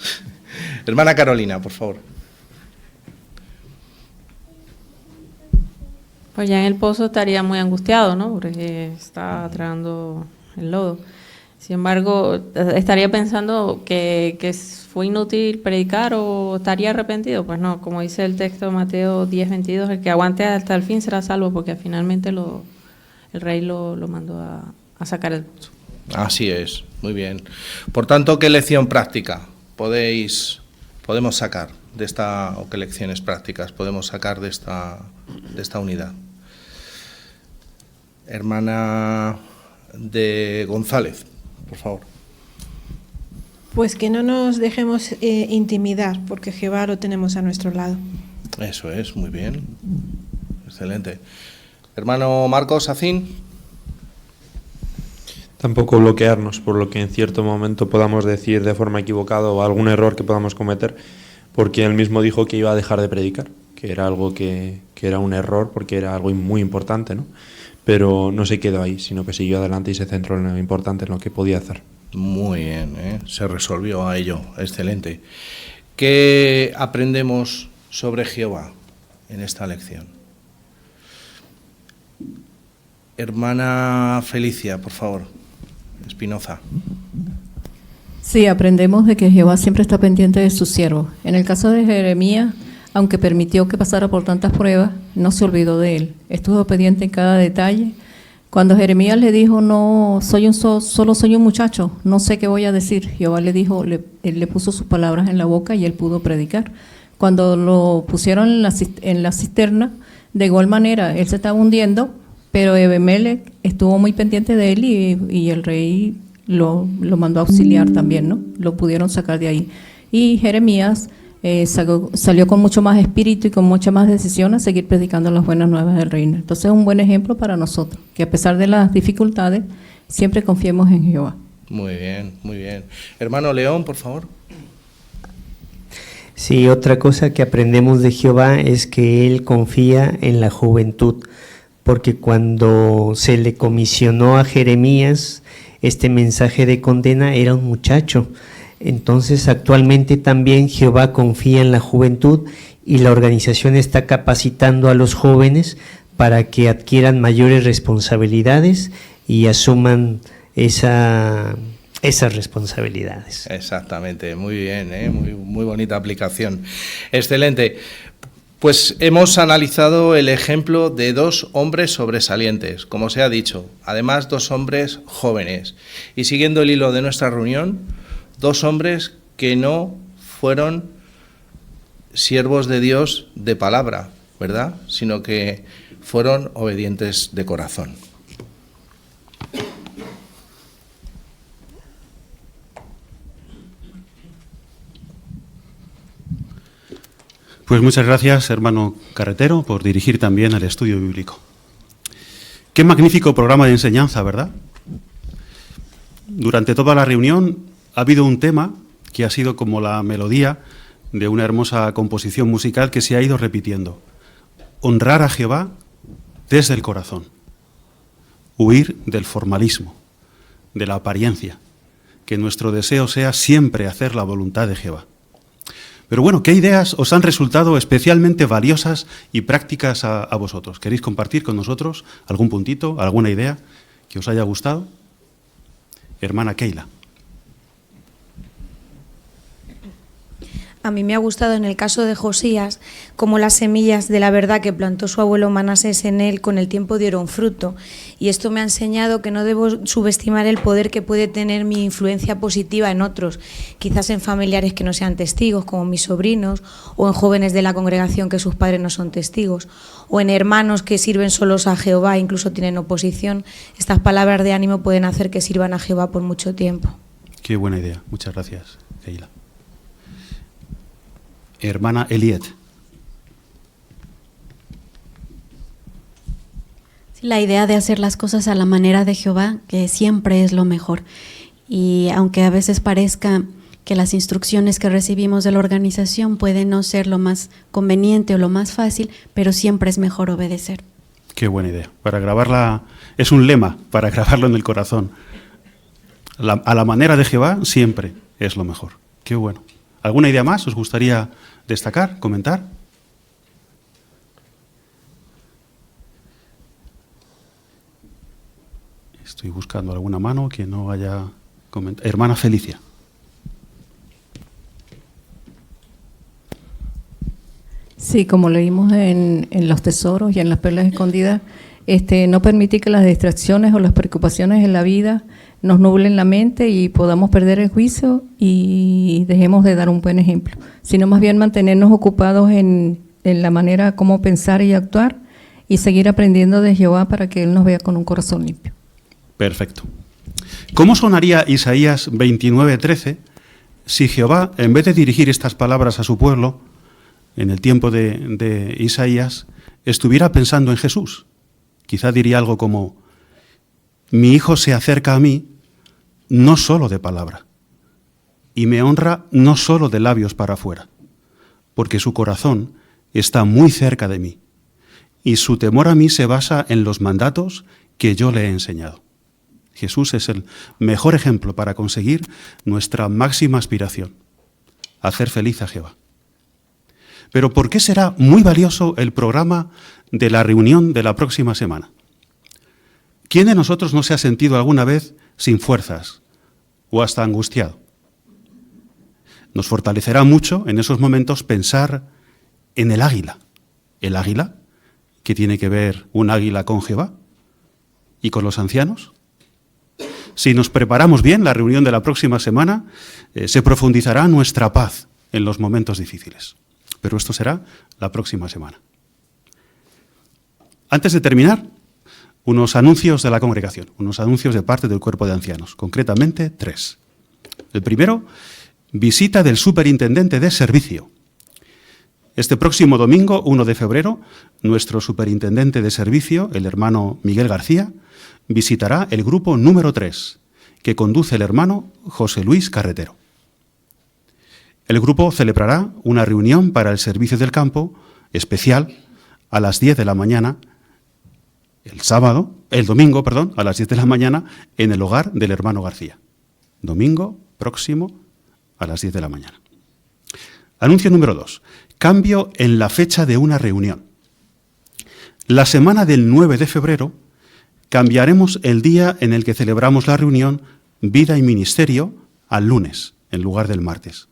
Hermana Carolina, por favor. Pues ya en el pozo estaría muy angustiado, ¿no? Porque está tragando el lodo. Sin embargo, ¿estaría pensando que fue inútil predicar o estaría arrepentido? Pues no, como dice el texto de Mateo 10:22, el que aguante hasta el fin será salvo, porque finalmente el rey lo mandó a sacar el pozo. Así es, muy bien. Por tanto, ¿qué lección práctica podemos sacar de esta, o qué lecciones prácticas podemos sacar de esta unidad? Hermana de González, por favor. Pues que no nos dejemos intimidar, porque Jehová lo tenemos a nuestro lado. Eso es, muy bien. Excelente. Hermano Marcos Acín. Tampoco bloquearnos por lo que en cierto momento podamos decir de forma equivocada o algún error que podamos cometer, porque él mismo dijo que iba a dejar de predicar, que era algo que era un error porque era algo muy importante, ¿no? Pero no se quedó ahí, sino que siguió adelante y se centró en lo importante, en lo que podía hacer. Muy bien, se resolvió a ello, excelente. ¿Qué aprendemos sobre Jehová en esta lección? Hermana Felicia, por favor. Espinoza. Sí, aprendemos de que Jehová siempre está pendiente de sus siervos. En el caso de Jeremías, aunque permitió que pasara por tantas pruebas, no se olvidó de él. Estuvo pendiente en cada detalle. Cuando Jeremías le dijo, no, solo soy un muchacho, no sé qué voy a decir, Jehová le dijo, él le puso sus palabras en la boca y él pudo predicar. Cuando lo pusieron en la cisterna, de igual manera, él se estaba hundiendo, pero Ebemelec estuvo muy pendiente de él y el rey lo mandó a auxiliar también, ¿no? Lo pudieron sacar de ahí. Y Jeremías salió con mucho más espíritu y con mucha más decisión a seguir predicando las buenas nuevas del reino. Entonces es un buen ejemplo para nosotros, que a pesar de las dificultades, siempre confiemos en Jehová. Muy bien, muy bien. Hermano León, por favor. Sí, otra cosa que aprendemos de Jehová es que Él confía en la juventud, porque cuando se le comisionó a Jeremías este mensaje de condena era un muchacho. Entonces actualmente también Jehová confía en la juventud y la organización está capacitando a los jóvenes para que adquieran mayores responsabilidades y asuman esas responsabilidades. Exactamente, muy bien, muy bonita aplicación. Excelente. Pues hemos analizado el ejemplo de dos hombres sobresalientes, como se ha dicho, además dos hombres jóvenes. Y siguiendo el hilo de nuestra reunión, dos hombres que no fueron siervos de Dios de palabra, ¿verdad? Sino que fueron obedientes de corazón. Pues muchas gracias, hermano Carretero, por dirigir también el estudio bíblico. Qué magnífico programa de enseñanza, ¿verdad? Durante toda la reunión ha habido un tema que ha sido como la melodía de una hermosa composición musical que se ha ido repitiendo. Honrar a Jehová desde el corazón. Huir del formalismo, de la apariencia. Que nuestro deseo sea siempre hacer la voluntad de Jehová. Pero bueno, ¿qué ideas os han resultado especialmente valiosas y prácticas a vosotros? ¿Queréis compartir con nosotros algún puntito, alguna idea que os haya gustado? Hermana Keila. A mí me ha gustado en el caso de Josías cómo las semillas de la verdad que plantó su abuelo Manasés en él con el tiempo dieron fruto. Y esto me ha enseñado que no debo subestimar el poder que puede tener mi influencia positiva en otros, quizás en familiares que no sean testigos, como mis sobrinos, o en jóvenes de la congregación que sus padres no son testigos, o en hermanos que sirven solos a Jehová, incluso tienen oposición. Estas palabras de ánimo pueden hacer que sirvan a Jehová por mucho tiempo. Qué buena idea. Muchas gracias, Keila. Hermana Eliet. La idea de hacer las cosas a la manera de Jehová, que siempre es lo mejor. Y aunque a veces parezca que las instrucciones que recibimos de la organización pueden no ser lo más conveniente o lo más fácil, pero siempre es mejor obedecer. Qué buena idea. Para grabarla, es un lema para grabarlo en el corazón. A la manera de Jehová siempre es lo mejor. Qué bueno. ¿Alguna idea más os gustaría destacar, comentar? Estoy buscando alguna mano que no haya comentado. Hermana Felicia. Sí, como leímos en Los Tesoros y en Las Perlas Escondidas, no permitir que las distracciones o las preocupaciones en la vida nos nublen la mente y podamos perder el juicio y dejemos de dar un buen ejemplo, sino más bien mantenernos ocupados en la manera como pensar y actuar y seguir aprendiendo de Jehová para que Él nos vea con un corazón limpio. Perfecto. ¿Cómo sonaría Isaías 29:13 si Jehová, en vez de dirigir estas palabras a su pueblo, en el tiempo de Isaías, estuviera pensando en Jesús? Quizá diría algo como: mi hijo se acerca a mí no solo de palabra, y me honra no solo de labios para afuera, porque su corazón está muy cerca de mí, y su temor a mí se basa en los mandatos que yo le he enseñado. Jesús es el mejor ejemplo para conseguir nuestra máxima aspiración, hacer feliz a Jehová. Pero ¿por qué será muy valioso el programa de la reunión de la próxima semana? ¿Quién de nosotros no se ha sentido alguna vez sin fuerzas o hasta angustiado? Nos fortalecerá mucho en esos momentos pensar en el águila. ¿El águila? ¿Qué tiene que ver un águila con Jehová y con los ancianos? Si nos preparamos bien la reunión de la próxima semana, se profundizará nuestra paz en los momentos difíciles. Pero esto será la próxima semana. Antes de terminar, unos anuncios de la congregación, unos anuncios de parte del cuerpo de ancianos, concretamente 3. El primero, visita del superintendente de servicio. Este próximo domingo, 1 de febrero, nuestro superintendente de servicio, el hermano Miguel García, visitará el grupo número 3, que conduce el hermano José Luis Carretero. El grupo celebrará una reunión para el servicio del campo especial a las 10 de la mañana, el domingo, a las 10 de la mañana, en el hogar del hermano García. Domingo próximo a las 10 de la mañana. Anuncio número 2. Cambio en la fecha de una reunión. La semana del 9 de febrero cambiaremos el día en el que celebramos la reunión Vida y Ministerio al lunes, en lugar del martes.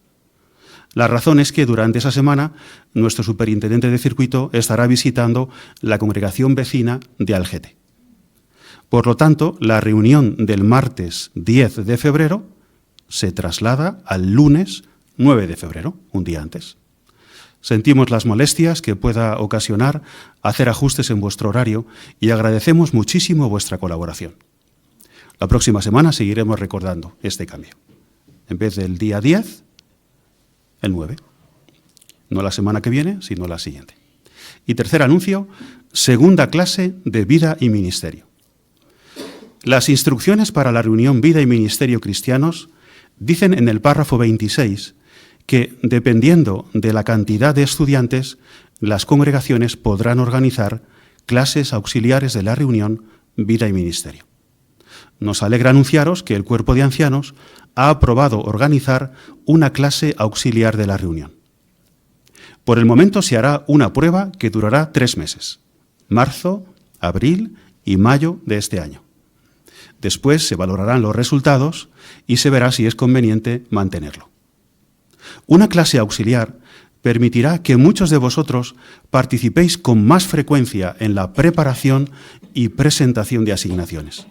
La razón es que durante esa semana nuestro superintendente de circuito estará visitando la congregación vecina de Algete. Por lo tanto, la reunión del martes 10 de febrero se traslada al lunes 9 de febrero, un día antes. Sentimos las molestias que pueda ocasionar hacer ajustes en vuestro horario y agradecemos muchísimo vuestra colaboración. La próxima semana seguiremos recordando este cambio. En vez del día 10, el 9. No la semana que viene, sino la siguiente. Y tercer anuncio, segunda clase de Vida y Ministerio. Las instrucciones para la reunión Vida y Ministerio Cristianos dicen en el párrafo 26 que, dependiendo de la cantidad de estudiantes, las congregaciones podrán organizar clases auxiliares de la reunión Vida y Ministerio. Nos alegra anunciaros que el cuerpo de ancianos ha aprobado organizar una clase auxiliar de la reunión. Por el momento se hará una prueba que durará 3 meses, marzo, abril y mayo de este año. Después se valorarán los resultados y se verá si es conveniente mantenerlo. Una clase auxiliar permitirá que muchos de vosotros participéis con más frecuencia en la preparación y presentación de asignaciones.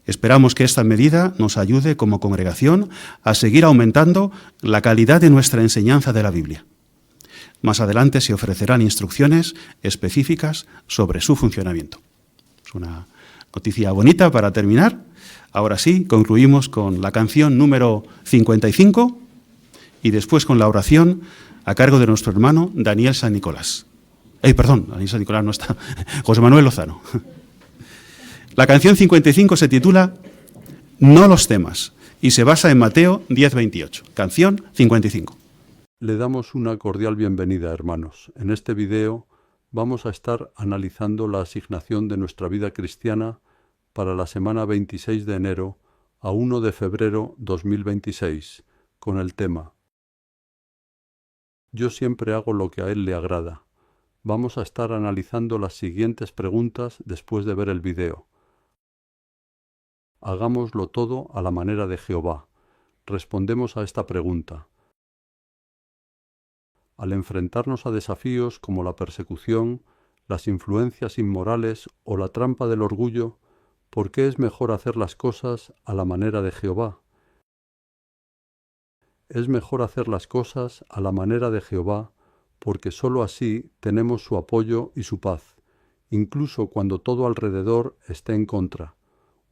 Esperamos que esta medida nos ayude como congregación a seguir aumentando la calidad de nuestra enseñanza de la Biblia. Más adelante se ofrecerán instrucciones específicas sobre su funcionamiento. Es una noticia bonita para terminar. Ahora sí, concluimos con la canción número 55 y después con la oración a cargo de nuestro hermano Daniel San Nicolás. Daniel San Nicolás no está, José Manuel Lozano. La canción 55 se titula No los temas y se basa en Mateo 10:28. Canción 55. Le damos una cordial bienvenida, hermanos. En este video vamos a estar analizando la asignación de nuestra vida cristiana para la semana 26 de enero a 1 de febrero 2026, con el tema Yo siempre hago lo que a Él le agrada. Vamos a estar analizando las siguientes preguntas después de ver el video. Hagámoslo todo a la manera de Jehová. Respondemos a esta pregunta. Al enfrentarnos a desafíos como la persecución, las influencias inmorales o la trampa del orgullo, ¿por qué es mejor hacer las cosas a la manera de Jehová? Es mejor hacer las cosas a la manera de Jehová porque sólo así tenemos su apoyo y su paz, incluso cuando todo alrededor esté en contra.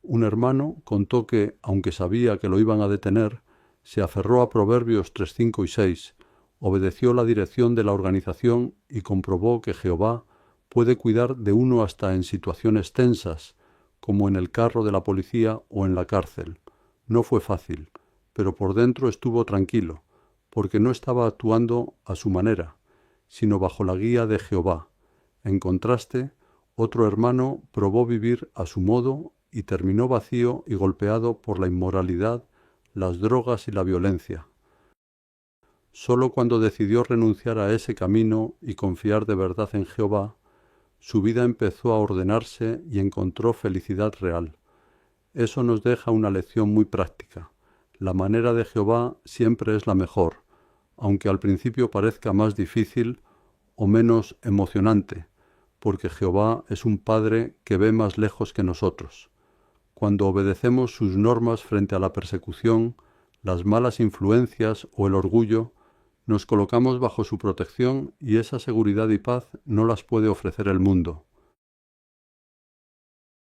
Un hermano contó que, aunque sabía que lo iban a detener, se aferró a Proverbios 3:5 y 6, obedeció la dirección de la organización y comprobó que Jehová puede cuidar de uno hasta en situaciones tensas, como en el carro de la policía o en la cárcel. No fue fácil, pero por dentro estuvo tranquilo, porque no estaba actuando a su manera, sino bajo la guía de Jehová. En contraste, otro hermano probó vivir a su modo y terminó vacío y golpeado por la inmoralidad, las drogas y la violencia. Solo cuando decidió renunciar a ese camino y confiar de verdad en Jehová, su vida empezó a ordenarse y encontró felicidad real. Eso nos deja una lección muy práctica. La manera de Jehová siempre es la mejor, aunque al principio parezca más difícil o menos emocionante, porque Jehová es un Padre que ve más lejos que nosotros. Cuando obedecemos sus normas frente a la persecución, las malas influencias o el orgullo, nos colocamos bajo su protección y esa seguridad y paz no las puede ofrecer el mundo.